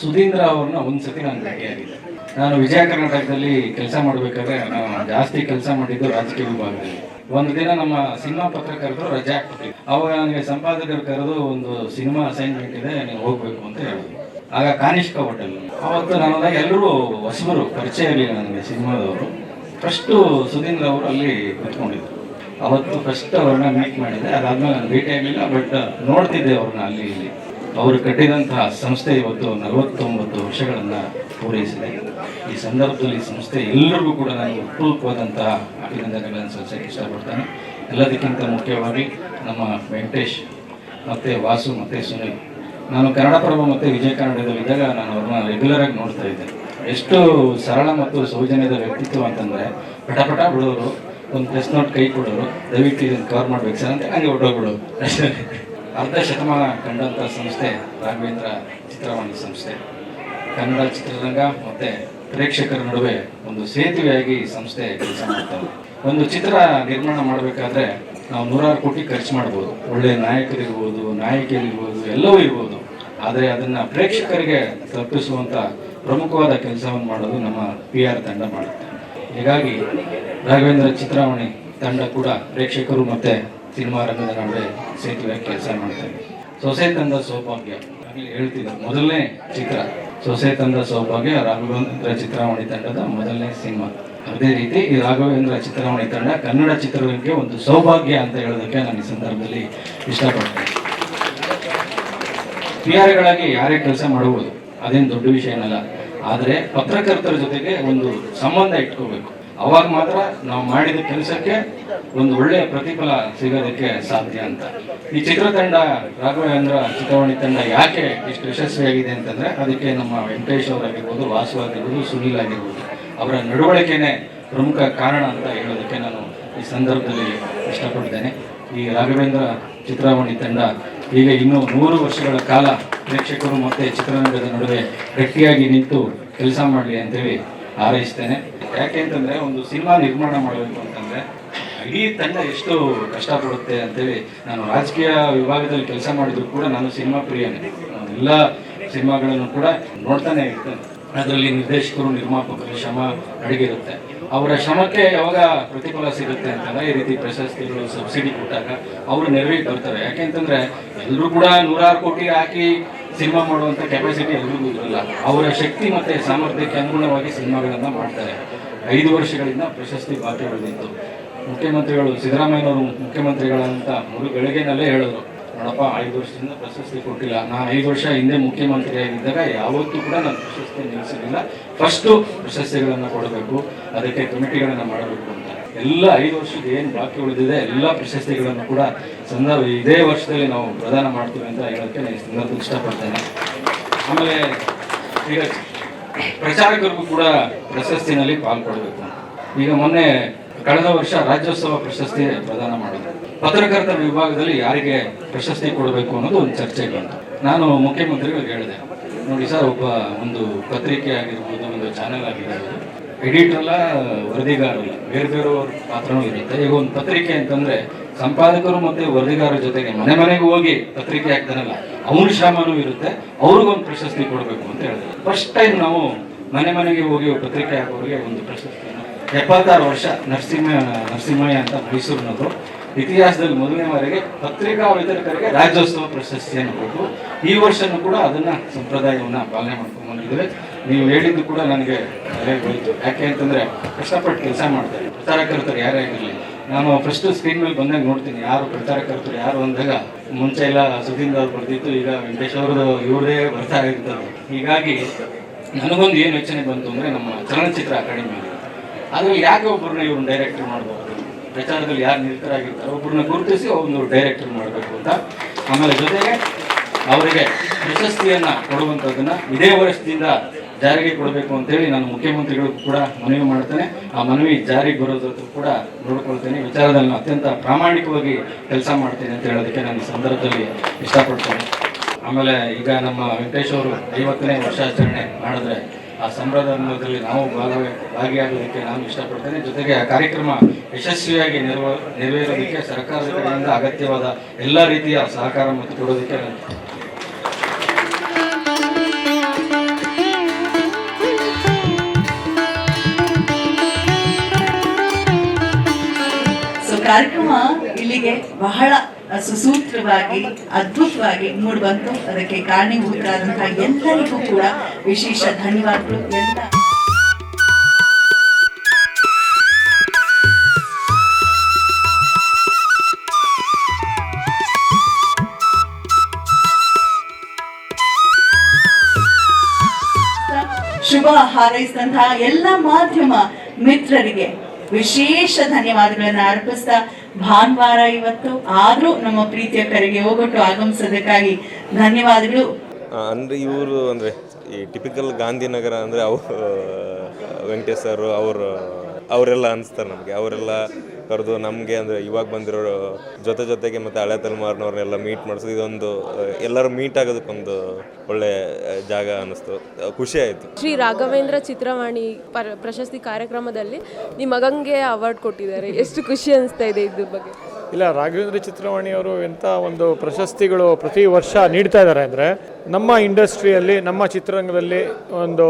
ಸುಧೀಂದ್ರ ಅವ್ರನ್ನ ಒಂದ್ಸತಿ ನಾನು ಭೇಟಿಯಾಗಿದ್ದೆ. ನಾನು ವಿಜಯ ಕರ್ನಾಟಕದಲ್ಲಿ ಕೆಲಸ ಮಾಡ್ಬೇಕಾದ್ರೆ ನಾನು ಜಾಸ್ತಿ ಕೆಲಸ ಮಾಡಿದ್ದು ರಾಜಕೀಯ ವಿಭಾಗದಲ್ಲಿ. ಒಂದು ದಿನ ನಮ್ಮ ಸಿನಿಮಾ ಪತ್ರಕರ್ತರು ರಜೆ ಹಾಕ್ಬಿಟ್ಟಿದ್ರು. ಅವಾಗ ನನಗೆ ಸಂಪಾದಕರು ಕರೆದು ಒಂದು ಸಿನಿಮಾ ಅಸೈನ್ಮೆಂಟ್ ಇದೆ, ನೀವು ಹೋಗ್ಬೇಕು ಅಂತ ಹೇಳಿದ್ರು. ಆಗ ಕಾನಿಷ್ಕ ಹೋಟೆಲ್. ಅವತ್ತು ನಾನು ಎಲ್ಲರೂ ಹೊಸಬರು, ಪರಿಚಯ ಇರಲಿಲ್ಲ ನನಗೆ ಸಿನಿಮಾದವರು. ಫಸ್ಟು ಸುಧೀಂದ್ರ ಅವರು ಅಲ್ಲಿ ಕುತ್ಕೊಂಡಿದ್ರು. ಅವತ್ತು ಫಸ್ಟ್ ಅವ್ರನ್ನ ಮೀಟ್ ಮಾಡಿದೆ. ಅದಾದ್ಮೇಲೆ ನಾನು ಭೇಟಿ ಆಗಲಿಲ್ಲ, ಬಟ್ ನೋಡ್ತಿದ್ದೆ ಅವ್ರನ್ನ ಅಲ್ಲಿ ಇಲ್ಲಿ. ಅವರು ಕಟ್ಟಿದಂತಹ ಸಂಸ್ಥೆ ಇವತ್ತು 49 ವರ್ಷಗಳನ್ನು ಪೂರೈಸಿದೆ. ಈ ಸಂದರ್ಭದಲ್ಲಿ ಸಂಸ್ಥೆ ಎಲ್ಲರಿಗೂ ಕೂಡ ನಾನು ಅಪರೂಪವಾದಂತಹ ಅಭಿನಂದನೆಗಳನ್ನು ಸಲ್ಲಿಸಕ್ಕೆ ಇಷ್ಟಪಡ್ತೇನೆ. ಎಲ್ಲದಕ್ಕಿಂತ ಮುಖ್ಯವಾಗಿ ನಮ್ಮ ವೆಂಕಟೇಶ್ ಮತ್ತು ವಾಸು ಮತ್ತು ಸುನಿಲ್, ನಾನು ಕನ್ನಡಪ್ರಭ ಮತ್ತು ವಿಜಯ ಕನ್ನಡದಲ್ಲಿದ್ದಾಗ ನಾನು ಅವ್ರನ್ನ ರೆಗ್ಯುಲರ್ ಆಗಿ ನೋಡ್ತಾ ಇದ್ದೆ. ಎಷ್ಟು ಸರಳ ಮತ್ತು ಸೌಜನ್ಯದ ವ್ಯಕ್ತಿತ್ವ ಅಂತಂದರೆ, ಪಟ ಬಿಡೋರು, ಒಂದು ಪ್ರೆಸ್ ನೋಟ್ ಕೈ ಕೊಡೋರು, ದಯವಿಟ್ಟು ಇದನ್ನು ಕವರ್ ಮಾಡ್ಬೇಕು ಸರ್ ಅಂತ ಹಂಗೆ ಹೊಟ್ಟೋಗ್ಬಿಡೋರು ಅಷ್ಟೇ. ಅರ್ಧ ಶತಮಾನ ಕಂಡಂಥ ಸಂಸ್ಥೆ ರಾಘವೇಂದ್ರ ಚಿತ್ರವಾಣಿ ಸಂಸ್ಥೆ. ಕನ್ನಡ ಚಿತ್ರರಂಗ ಮತ್ತು ಪ್ರೇಕ್ಷಕರ ನಡುವೆ ಒಂದು ಸೇತುವೆಯಾಗಿ ಈ ಸಂಸ್ಥೆ ಕೆಲಸ ಮಾಡ್ತಾರೆ. ಒಂದು ಚಿತ್ರ ನಿರ್ಮಾಣ ಮಾಡಬೇಕಾದ್ರೆ ನಾವು 100 ಕೋಟಿ ಖರ್ಚು ಮಾಡ್ಬೋದು, ಒಳ್ಳೆಯ ನಾಯಕರಿರ್ಬೋದು, ನಾಯಕಿಯರಿರ್ಬೋದು, ಎಲ್ಲವೂ ಇರ್ಬೋದು. ಆದರೆ ಅದನ್ನು ಪ್ರೇಕ್ಷಕರಿಗೆ ತಲುಪಿಸುವಂಥ ಪ್ರಮುಖವಾದ ಕೆಲಸವನ್ನು ಮಾಡೋದು ನಮ್ಮ PR ತಂಡ ಮಾಡುತ್ತೆ. ಹೀಗಾಗಿ ರಾಘವೇಂದ್ರ ಚಿತ್ರವಾಣಿ ತಂಡ ಕೂಡ ಪ್ರೇಕ್ಷಕರು ಮತ್ತು ಸಿನಿಮಾ ರಂಗದ ನಡುವೆ ಸೇತುವೆ ಕೆಲಸ ಮಾಡ್ತಾರೆ. ಸೊಸೆ ತಂದ ಸೌಭಾಗ್ಯ ಆಗಲಿ ಹೇಳ್ತಿದ್ರು, ಮೊದಲನೇ ಚಿತ್ರ ಸೊಸೆ ತಂದ ಸೌಭಾಗ್ಯ ರಾಘವೇಂದ್ರ ಚಿತ್ರವಾಣಿ ತಂಡದ ಮೊದಲನೇ ಸಿನಿಮಾ. ಅದೇ ರೀತಿ ಈ ರಾಘವೇಂದ್ರ ಚಿತ್ರವಾಣಿ ತಂಡ ಕನ್ನಡ ಚಿತ್ರರಂಗಕ್ಕೆ ಒಂದು ಸೌಭಾಗ್ಯ ಅಂತ ಹೇಳೋದಕ್ಕೆ ನಾನು ಈ ಸಂದರ್ಭದಲ್ಲಿ ಇಷ್ಟಪಡ್ತೇನೆ. PR ಯಾರೇ ಕೆಲಸ ಮಾಡಬಹುದು, ಅದೇನು ದೊಡ್ಡ ವಿಷಯ ಏನಲ್ಲ. ಆದರೆ ಪತ್ರಕರ್ತರ ಜೊತೆಗೆ ಒಂದು ಸಂಬಂಧ ಇಟ್ಕೋಬೇಕು. ಅವಾಗ ಮಾತ್ರ ನಾವು ಮಾಡಿದ ಕೆಲಸಕ್ಕೆ ಒಂದು ಒಳ್ಳೆಯ ಪ್ರತಿಫಲ ಸಿಗೋದಕ್ಕೆ ಸಾಧ್ಯ ಅಂತ. ಈ ಚಿತ್ರತಂಡ ರಾಘವೇಂದ್ರ ಚಿತ್ರವಾಣಿ ತಂಡ ಯಾಕೆ ಇಷ್ಟು ಯಶಸ್ವಿಯಾಗಿದೆ ಅಂತಂದ್ರೆ, ಅದಕ್ಕೆ ನಮ್ಮ ವೆಂಕಟೇಶ್ ಅವರಾಗಿರ್ಬೋದು, ವಾಸು ಆಗಿರ್ಬೋದು, ಸುನೀಲ್ ಆಗಿರ್ಬೋದು, ಅವರ ನಡವಳಿಕೆನೇ ಪ್ರಮುಖ ಕಾರಣ ಅಂತ ಹೇಳೋದಕ್ಕೆ ನಾನು ಈ ಸಂದರ್ಭದಲ್ಲಿ ಇಷ್ಟಪಡ್ತೇನೆ. ಈ ರಾಘವೇಂದ್ರ ಚಿತ್ರವಾಣಿ ತಂಡ ಈಗ ಇನ್ನೂ 100 ವರ್ಷಗಳ ಕಾಲ ಪ್ರೇಕ್ಷಕರು ಮತ್ತು ಚಿತ್ರರಂಗದ ನಡುವೆ ಗಟ್ಟಿಯಾಗಿ ನಿಂತು ಕೆಲಸ ಮಾಡಲಿ ಅಂತೇಳಿ ಹಾರೈಸ್ತೇನೆ. ಯಾಕೆ ಅಂತಂದರೆ, ಒಂದು ಸಿನಿಮಾ ನಿರ್ಮಾಣ ಮಾಡಬೇಕು ಅಂತಂದರೆ ಇಡೀ ತಂಡ ಎಷ್ಟು ಕಷ್ಟಪಡುತ್ತೆ ಅಂತೇಳಿ. ನಾನು ರಾಜಕೀಯ ವಿಭಾಗದಲ್ಲಿ ಕೆಲಸ ಮಾಡಿದ್ರು ಕೂಡ ನಾನು ಸಿನಿಮಾ ಪ್ರಿಯನೇ. ಎಲ್ಲ ಸಿನಿಮಾಗಳನ್ನು ಕೂಡ ನೋಡ್ತಾನೆ ಇರ್ತೇನೆ. ಅದರಲ್ಲಿ ನಿರ್ದೇಶಕರು, ನಿರ್ಮಾಪಕರು ಶ್ರಮ ಅಡಗಿರುತ್ತೆ. ಅವರ ಶ್ರಮಕ್ಕೆ ಯಾವಾಗ ಪ್ರತಿಫಲ ಸಿಗುತ್ತೆ ಅಂತಂದರೆ, ಈ ರೀತಿ ಪ್ರಶಸ್ತಿಗಳು, ಸಬ್ಸಿಡಿ ಕೊಟ್ಟಾಗ ಅವರು ನೆರವಿಗೆ ಬರ್ತಾರೆ. ಯಾಕೆಂತಂದರೆ ಎಲ್ಲರೂ ಕೂಡ 100 ಕೋಟಿ ಹಾಕಿ ಸಿನಿಮಾ ಮಾಡುವಂಥ ಕೆಪಾಸಿಟಿ ಎಲ್ರಿಗೂ ಇರಲ್ಲ. ಅವರ ಶಕ್ತಿ ಮತ್ತು ಸಾಮರ್ಥ್ಯಕ್ಕೆ ಅನುಗುಣವಾಗಿ ಸಿನಿಮಾಗಳನ್ನು ಮಾಡ್ತಾರೆ. 5 ವರ್ಷಗಳಿಂದ ಪ್ರಶಸ್ತಿ ಬಾಕಿ ಉಳಿದಿತ್ತು. ಮುಖ್ಯಮಂತ್ರಿಗಳು ಸಿದ್ದರಾಮಯ್ಯನವರು ಮುಖ್ಯಮಂತ್ರಿಗಳಂತ ಗಳಿಗೆನಲ್ಲೇ ಹೇಳಿದ್ರು, ನೋಡಪ್ಪ 5 ವರ್ಷದಿಂದ ಪ್ರಶಸ್ತಿ ಕೊಟ್ಟಿಲ್ಲ. ನಾನು 5 ವರ್ಷ ಹಿಂದೆ ಮುಖ್ಯಮಂತ್ರಿ ಆಗಿದ್ದಾಗ ಯಾವತ್ತೂ ಕೂಡ ನಾನು ಪ್ರಶಸ್ತಿ ನಿಲ್ಲಿಸಲಿಲ್ಲ. ಫಸ್ಟು ಪ್ರಶಸ್ತಿಗಳನ್ನು ಕೊಡಬೇಕು, ಅದಕ್ಕೆ ಕಮಿಟಿಗಳನ್ನು ಮಾಡಬೇಕು ಅಂತ. ಎಲ್ಲ 5 ವರ್ಷದ ಏನು ಬಾಕಿ ಉಳಿದಿದೆ ಎಲ್ಲ ಪ್ರಶಸ್ತಿಗಳನ್ನು ಕೂಡ ಇದೇ ವರ್ಷದಲ್ಲಿ ನಾವು ಪ್ರದಾನ ಮಾಡ್ತೀವಿ ಅಂತ ಹೇಳೋಕ್ಕೆ ನಾನು ಈ ಸಂದರ್ಭದಲ್ಲಿ ಇಷ್ಟಪಡ್ತೇನೆ. ಆಮೇಲೆ ಈಗ ಪ್ರಚಾರಕರಿಗೂ ಕೂಡ ಪ್ರಶಸ್ತಿನಲ್ಲಿ ಪಾಲ್ಗೊಳ್ಬೇಕು. ಈಗ ಮೊನ್ನೆ ಕಳೆದ ವರ್ಷ ರಾಜ್ಯೋತ್ಸವ ಪ್ರಶಸ್ತಿ ಪ್ರದಾನ ಮಾಡಿದ್ರು. ಪತ್ರಕರ್ತರ ವಿಭಾಗದಲ್ಲಿ ಯಾರಿಗೆ ಪ್ರಶಸ್ತಿ ಕೊಡಬೇಕು ಅನ್ನೋದು ಒಂದು ಚರ್ಚೆ ಬಂತು. ನಾನು ಮುಖ್ಯಮಂತ್ರಿಗಳಿಗೆ ಹೇಳಿದೆ, ನೋಡಿ ಸರ್, ಒಂದು ಪತ್ರಿಕೆ ಆಗಿರ್ಬೋದು, ಒಂದು ಚಾನೆಲ್ ಆಗಿರ್ಬೋದು, ಎಡಿಟರ್ ವರದಿಗಾರಲ್ಲ, ಬೇರೆ ಬೇರೆಯವ್ರ ಪಾತ್ರನೂ ಇರುತ್ತೆ. ಈಗ ಒಂದು ಪತ್ರಿಕೆ ಅಂತಂದ್ರೆ ಸಂಪಾದಕರು ಮತ್ತೆ ವರದಿಗಾರರ ಜೊತೆಗೆ ಮನೆಗೂ ಹೋಗಿ ಪತ್ರಿಕೆ ಹಾಕ್ತಾನಲ್ಲ, ಅವ್ರ ಶ್ರಮನೂ ಇರುತ್ತೆ. ಅವ್ರಿಗೊಂದು ಪ್ರಶಸ್ತಿ ಕೊಡಬೇಕು ಅಂತ ಹೇಳಿದೆ. ಫಸ್ಟ್ ಟೈಮ್ ನಾವು ಮನೆಗೆ ಹೋಗಿ ಪತ್ರಿಕೆ ಹಾಕೋರಿಗೆ ಒಂದು ಪ್ರಶಸ್ತಿಯನ್ನು 76 ವರ್ಷ ನರಸಿಂಹಯ್ಯ ಅಂತ ಮೈಸೂರಿನವರು ಇತಿಹಾಸದಲ್ಲಿ ಮೊದಲನೇ ಬಾರಿಗೆ ಪತ್ರಿಕಾ ವಿತರಕರಿಗೆ ರಾಜ್ಯೋತ್ಸವ ಪ್ರಶಸ್ತಿಯನ್ನು ಕೊಟ್ಟು ಈ ವರ್ಷನೂ ಕೂಡ ಅದನ್ನ ಸಂಪ್ರದಾಯವನ್ನು ಪಾಲನೆ ಮಾಡ್ಕೊಂಡು ಬಂದಿದ್ದೇವೆ. ನೀವು ಹೇಳಿದ್ದು ಕೂಡ ನನಗೆ ಹೋಯಿತು. ಯಾಕೆ ಅಂತಂದ್ರೆ ಕಷ್ಟಪಟ್ಟು ಕೆಲಸ ಮಾಡ್ತಾರೆ ಪ್ರಚಾರಕರ್ತರು ಯಾರೇ ಆಗಿರಲಿ. ನಾನು ಫಸ್ಟ್ ಸ್ಕ್ರೀನ್ ಮೇಲೆ ಬಂದಾಗ ನೋಡ್ತೀನಿ ಯಾರು ಪ್ರಚಾರಕರ್ತರು ಯಾರು ಅಂದಾಗ ಮುಂಚೆ ಎಲ್ಲ ಸುಧೀಂದ್ರ ಅವ್ರು ಬರ್ತಿತ್ತು, ಈಗ ವೆಂಕಟೇಶ್ ಅವ್ರದ್ದು ಇವ್ರದೇ ಬರ್ತಾ ಇರ್ತಾರೆ. ಹೀಗಾಗಿ ನನಗೊಂದು ಏನು ಯೋಚನೆ ಬಂತು ಅಂದರೆ ನಮ್ಮ ಚಲನಚಿತ್ರ ಅಕಾಡೆಮಿ ಅದರಲ್ಲಿ ಯಾಕೆ ಒಬ್ಬರನ್ನ ಇವ್ರನ್ನ ಡೈರೆಕ್ಟರ್ ಮಾಡಬಹುದು, ಪ್ರಚಾರದಲ್ಲಿ ಯಾರು ನಿರತರಾಗಿರ್ತಾರೆ ಒಬ್ಬರನ್ನ ಗುರುತಿಸಿ ಒಂದು ಡೈರೆಕ್ಟರ್ ಮಾಡಬೇಕು ಅಂತ. ಆಮೇಲೆ ಜೊತೆಗೆ ಅವರಿಗೆ ಪ್ರಶಸ್ತಿಯನ್ನು ಕೊಡುವಂಥದ್ದನ್ನು ಇದೇ ವರ್ಷದಿಂದ ಜಾರಿಗೆ ಕೊಡಬೇಕು ಅಂತೇಳಿ ನಾನು ಮುಖ್ಯಮಂತ್ರಿಗಳಿಗೂ ಕೂಡ ಮನವಿ ಮಾಡ್ತೇನೆ. ಆ ಮನವಿ ಜಾರಿಗೆ ಬರೋದಕ್ಕೂ ಕೂಡ ನೋಡ್ಕೊಳ್ತೇನೆ. ವಿಚಾರದಲ್ಲಿ ನಾನು ಅತ್ಯಂತ ಪ್ರಾಮಾಣಿಕವಾಗಿ ಕೆಲಸ ಮಾಡ್ತೇನೆ ಅಂತ ಹೇಳೋದಕ್ಕೆ ನಾನು ಈ ಸಂದರ್ಭದಲ್ಲಿ ಇಷ್ಟಪಡ್ತೇನೆ. ಆಮೇಲೆ ಈಗ ನಮ್ಮ ವೆಂಕಟೇಶ್ ಅವರು 50ನೇ ವರ್ಷಾಚರಣೆ ಮಾಡಿದ್ರೆ ಆ ಸಂಭ್ರಮದಲ್ಲಿ ನಾವು ಭಾಗಿಯಾಗೋದಕ್ಕೆ ನಾನು ಇಷ್ಟಪಡ್ತೇನೆ. ಜೊತೆಗೆ ಆ ಕಾರ್ಯಕ್ರಮ ಯಶಸ್ವಿಯಾಗಿ ನೆರವೇರೋದಕ್ಕೆ ಸರ್ಕಾರದ ಕಡೆಯಿಂದ ಅಗತ್ಯವಾದ ಎಲ್ಲ ರೀತಿಯ ಸಹಕಾರ ಮತ್ತು ಕೊಡೋದಕ್ಕೆ ನಾನು ಕಾರ್ಯಕ್ರಮ ಇಲ್ಲಿಗೆ ಬಹಳ ಸುಸೂತ್ರವಾಗಿ ಅದ್ಭುತವಾಗಿ ಮೂಡಿಬಂತು. ಅದಕ್ಕೆ ಕಾರಣೀಭೂತರಾದಂತಹ ಎಲ್ಲರಿಗೂ ಕೂಡ ವಿಶೇಷ ಧನ್ಯವಾದಗಳು. ಎಲ್ಲ ಶುಭ ಹಾರೈಸಿದಂತಹ ಎಲ್ಲ ಮಾಧ್ಯಮ ಮಿತ್ರರಿಗೆ ವಿಶೇಷ ಧನ್ಯವಾದಗಳನ್ನ ಅರ್ಪಿಸ್ತಾ, ಭಾನುವಾರ ಇವತ್ತು ಆದ್ರೂ ನಮ್ಮ ಪ್ರೀತಿಯ ಕರೆಗೆ ಹೋಗೊಟ್ಟು ಆಗಮಿಸೋದಕ್ಕಾಗಿ ಧನ್ಯವಾದಗಳು. ಅಂದರೆ ಇವರು ಅಂದರೆ ಈ ಟಿಪಿಕಲ್ ಗಾಂಧಿನಗರ ಅಂದರೆ ವೆಂಕಟೇಶ್ ಸರ್ ಅವರೆಲ್ಲ ಅನಿಸ್ತಾರೆ ನಮಗೆ. ಅವರೆಲ್ಲ ಕರೆದು ನಮಗೆ ಅಂದರೆ ಇವಾಗ ಬಂದಿರೋ ಜೊತೆಗೆ ಮತ್ತು ಹಳೆ ತಲೆಮಾರಿನವ್ರನ್ನೆಲ್ಲ ಮೀಟ್ ಮಾಡಿಸೋದು, ಇದೊಂದು ಎಲ್ಲರೂ ಮೀಟ್ ಆಗೋದಕ್ಕೊಂದು ಒಳ್ಳೆ ಜಾಗ ಅನ್ನಿಸ್ತು, ಖುಷಿ ಆಯಿತು. ಶ್ರೀ ರಾಘವೇಂದ್ರ ಚಿತ್ರವಾಣಿ ಪ್ರಶಸ್ತಿ ಕಾರ್ಯಕ್ರಮದಲ್ಲಿ ನಿಮ್ಮ ಮಗಂಗೆ ಅವಾರ್ಡ್ ಕೊಟ್ಟಿದ್ದಾರೆ, ಎಷ್ಟು ಖುಷಿ ಅನಿಸ್ತಾ ಇದೆ ಇದ್ರ ಬಗ್ಗೆ? ಇಲ್ಲ, ರಾಘವೇಂದ್ರ ಚಿತ್ರವಾಣಿಯವರು ಎಂಥ ಒಂದು ಪ್ರಶಸ್ತಿಗಳು ಪ್ರತಿ ವರ್ಷ ನೀಡ್ತಾ ಇದ್ದಾರೆ ಅಂದರೆ, ನಮ್ಮ ಇಂಡಸ್ಟ್ರಿಯಲ್ಲಿ ನಮ್ಮ ಚಿತ್ರರಂಗದಲ್ಲಿ ಒಂದು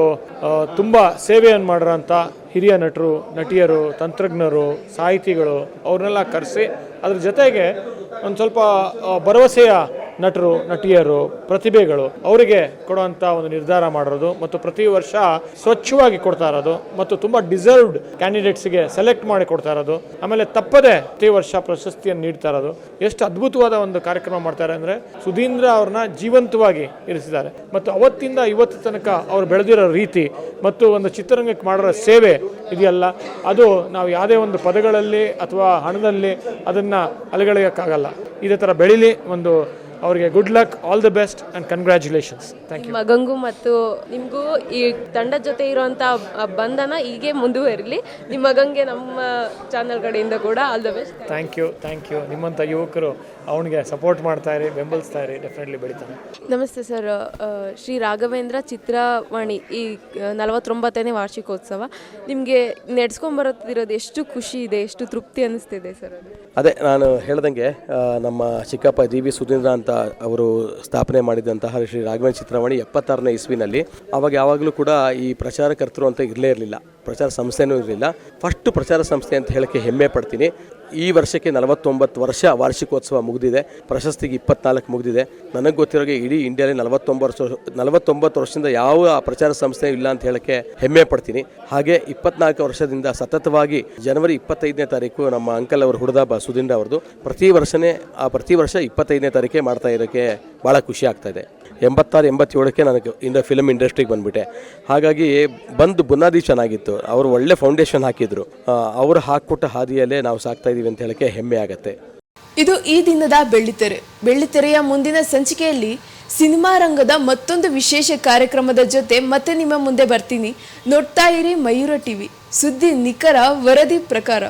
ತುಂಬ ಸೇವೆಯನ್ನು ಮಾಡಿರೋಂಥ ಹಿರಿಯ ನಟರು, ನಟಿಯರು, ತಂತ್ರಜ್ಞರು, ಸಾಹಿತಿಗಳು ಅವ್ರನ್ನೆಲ್ಲ ಕರೆಸಿ ಅದ್ರ ಜೊತೆಗೆ ಒಂದು ಸ್ವಲ್ಪ ಭರವಸೆಯ ನಟರು, ನಟಿಯರು, ಪ್ರತಿಭೆಗಳು ಅವರಿಗೆ ಕೊಡುವಂಥ ಒಂದು ನಿರ್ಧಾರ ಮಾಡಿರೋದು ಮತ್ತು ಪ್ರತಿ ವರ್ಷ ಸ್ವಚ್ಛವಾಗಿ ಕೊಡ್ತಾ ಇರೋದು ಮತ್ತು ತುಂಬ ಡಿಸರ್ವ್ಡ್ ಕ್ಯಾಂಡಿಡೇಟ್ಸ್ಗೆ ಸೆಲೆಕ್ಟ್ ಮಾಡಿ ಕೊಡ್ತಾ ಇರೋದು, ಆಮೇಲೆ ತಪ್ಪದೆ ಪ್ರತಿ ವರ್ಷ ಪ್ರಶಸ್ತಿಯನ್ನು ನೀಡ್ತಾ ಇರೋದು, ಎಷ್ಟು ಅದ್ಭುತವಾದ ಒಂದು ಕಾರ್ಯಕ್ರಮ ಮಾಡ್ತಾರೆ ಅಂದರೆ ಸುಧೀಂದ್ರ ಅವ್ರನ್ನ ಜೀವಂತವಾಗಿ ಇರಿಸಿದ್ದಾರೆ ಮತ್ತು ಅವತ್ತಿಂದ ಇವತ್ತು ತನಕ ಅವ್ರು ಬೆಳೆದಿರೋ ರೀತಿ ಮತ್ತು ಒಂದು ಚಿತ್ರರಂಗಕ್ಕೆ ಮಾಡಿರೋ ಸೇವೆ ಇದೆಯಲ್ಲ, ಅದು ನಾವು ಯಾವುದೇ ಒಂದು ಪದಗಳಲ್ಲಿ ಅಥವಾ ಹಣದಲ್ಲಿ ಅದನ್ನು ಅಲೆಗಳೆಯೋಕ್ಕಾಗಲ್ಲ. ಇದೇ ಥರ ಬೆಳೀಲಿ. ಒಂದು ಅವರಿಗೆ good luck, all the best and congratulations. Thank you. ಮಗಂಗೂ ಮತ್ತು ನಿಮಗೂ ಈ ತಂಡದ ಜೊತೆ ಇರುವಂಥ ಬಂಧನ ಹೀಗೆ ಮುಂದುವರಿಲಿ. ನಿಮ್ಮ ಮಗಂಗೆ ನಮ್ಮ ಚಾನಲ್ ಕಡೆಯಿಂದ ಕೂಡ all the best. Thank you. ನಿಮ್ಮಂಥ ಯುವಕರು ಅವನಿಗೆ ಸಪೋರ್ಟ್ ಮಾಡ್ತಾ ಇರಿ, ಬೆಂಬಲಿಸ್ತಾ ಇರಿ, ಡೆಫಿನೆಟ್ಲಿ ಬೆಳಿತಾನೆ. ನಮಸ್ತೆ ಸರ್. ಶ್ರೀ ರಾಘವೇಂದ್ರ ಚಿತ್ರವಾಣಿ ಈ 49ನೇ ವಾರ್ಷಿಕೋತ್ಸವ ನಿಮಗೆ ನಡೆಸ್ಕೊಂಬರುತ್ತಿರೋದು ಎಷ್ಟು ಖುಷಿ ಇದೆ, ಎಷ್ಟು ತೃಪ್ತಿ ಅನ್ನಿಸ್ತಿದೆ ಸರ್? ಅದೇ ನಾನು ಹೇಳ್ದಂಗೆ ನಮ್ಮ ಚಿಕ್ಕಪ್ಪ ವಿ ಸುಧೀಂದ್ರ ಅಂತ ಅವರು ಸ್ಥಾಪನೆ ಮಾಡಿದಂತಹ ಶ್ರೀ ರಾಘವೇಂದ್ರ ಚಿತ್ರವಾಣಿ 76ನೇ ಇಸ್ವಿನಲ್ಲಿ ಅವಾಗ ಯಾವಾಗಲೂ ಕೂಡ ಈ ಪ್ರಚಾರಕರ್ತರು ಅಂತ ಇರಲಿಲ್ಲ, ಪ್ರಚಾರ ಸಂಸ್ಥೆನೂ ಇರಲಿಲ್ಲ. ಫಸ್ಟ್ ಪ್ರಚಾರ ಸಂಸ್ಥೆ ಅಂತ ಹೇಳೋಕ್ಕೆ ಹೆಮ್ಮೆ ಪಡ್ತೀನಿ. ಈ ವರ್ಷಕ್ಕೆ 49 ವರ್ಷ ವಾರ್ಷಿಕೋತ್ಸವ ಮುಗಿದಿದೆ, ಪ್ರಶಸ್ತಿಗೆ 24 ಮುಗಿದಿದೆ. ನನಗೆ ಗೊತ್ತಿರೋಗೆ ಇಡೀ ಇಂಡಿಯಾಲಿ 49 ವರ್ಷದಿಂದ ಯಾವ ಪ್ರಚಾರ ಸಂಸ್ಥೆ ಇಲ್ಲ ಅಂತ ಹೇಳೋಕ್ಕೆ ಹೆಮ್ಮೆ ಪಡ್ತೀನಿ. ಹಾಗೆ 24 ವರ್ಷದಿಂದ ಸತತವಾಗಿ ಜನವರಿ 25ನೇ ತಾರೀಕು ನಮ್ಮ ಅಂಕಲ್ ಅವರು ಹುಡುದ ಸುಧೀಂದ್ರ ಅವ್ರದ್ದು ಪ್ರತಿ ವರ್ಷ 25ನೇ ತಾರೀಕೆ ಮಾಡ್ತಾ ಇರೋಕ್ಕೆ ಭಾಳ ಖುಷಿ ಆಗ್ತಾ ಇದೆ. 86-87ಕ್ಕೆ ನನಗೆ ಫಿಲ್ಮ್ ಇಂಡಸ್ಟ್ರಿಗೆ ಬಂದುಬಿಟ್ಟೆ. ಹಾಗಾಗಿ ಬಂದು ಬುನಾದಿ ಚೆನ್ನಾಗಿತ್ತು. ಅವರು ಒಳ್ಳೆ ಫೌಂಡೇಶನ್ ಹಾಕಿದ್ರು. ಅವರು ಹಾಕಿಕೊಟ್ಟ ಹಾದಿಯಲ್ಲೇ ನಾವು ಸಾಕ್ತಾ ಇದೀವಿ ಅಂತ ಹೇಳಕ್ಕೆ ಹೆಮ್ಮೆ ಆಗುತ್ತೆ. ಇದು ಈ ದಿನದ ಬೆಳ್ಳಿತೆರೆಯ ಮುಂದಿನ ಸಂಚಿಕೆಯಲ್ಲಿ ಸಿನಿಮಾ ರಂಗದ ಮತ್ತೊಂದು ವಿಶೇಷ ಕಾರ್ಯಕ್ರಮದ ಜೊತೆ ಮತ್ತೆ ನಿಮ್ಮ ಮುಂದೆ ಬರ್ತೀನಿ. ನೋಡ್ತಾ ಇರಿ ಮಯೂರ ಟಿವಿ, ಸುದ್ದಿ ನಿಖರ, ವರದಿ ಪ್ರಕಾರ.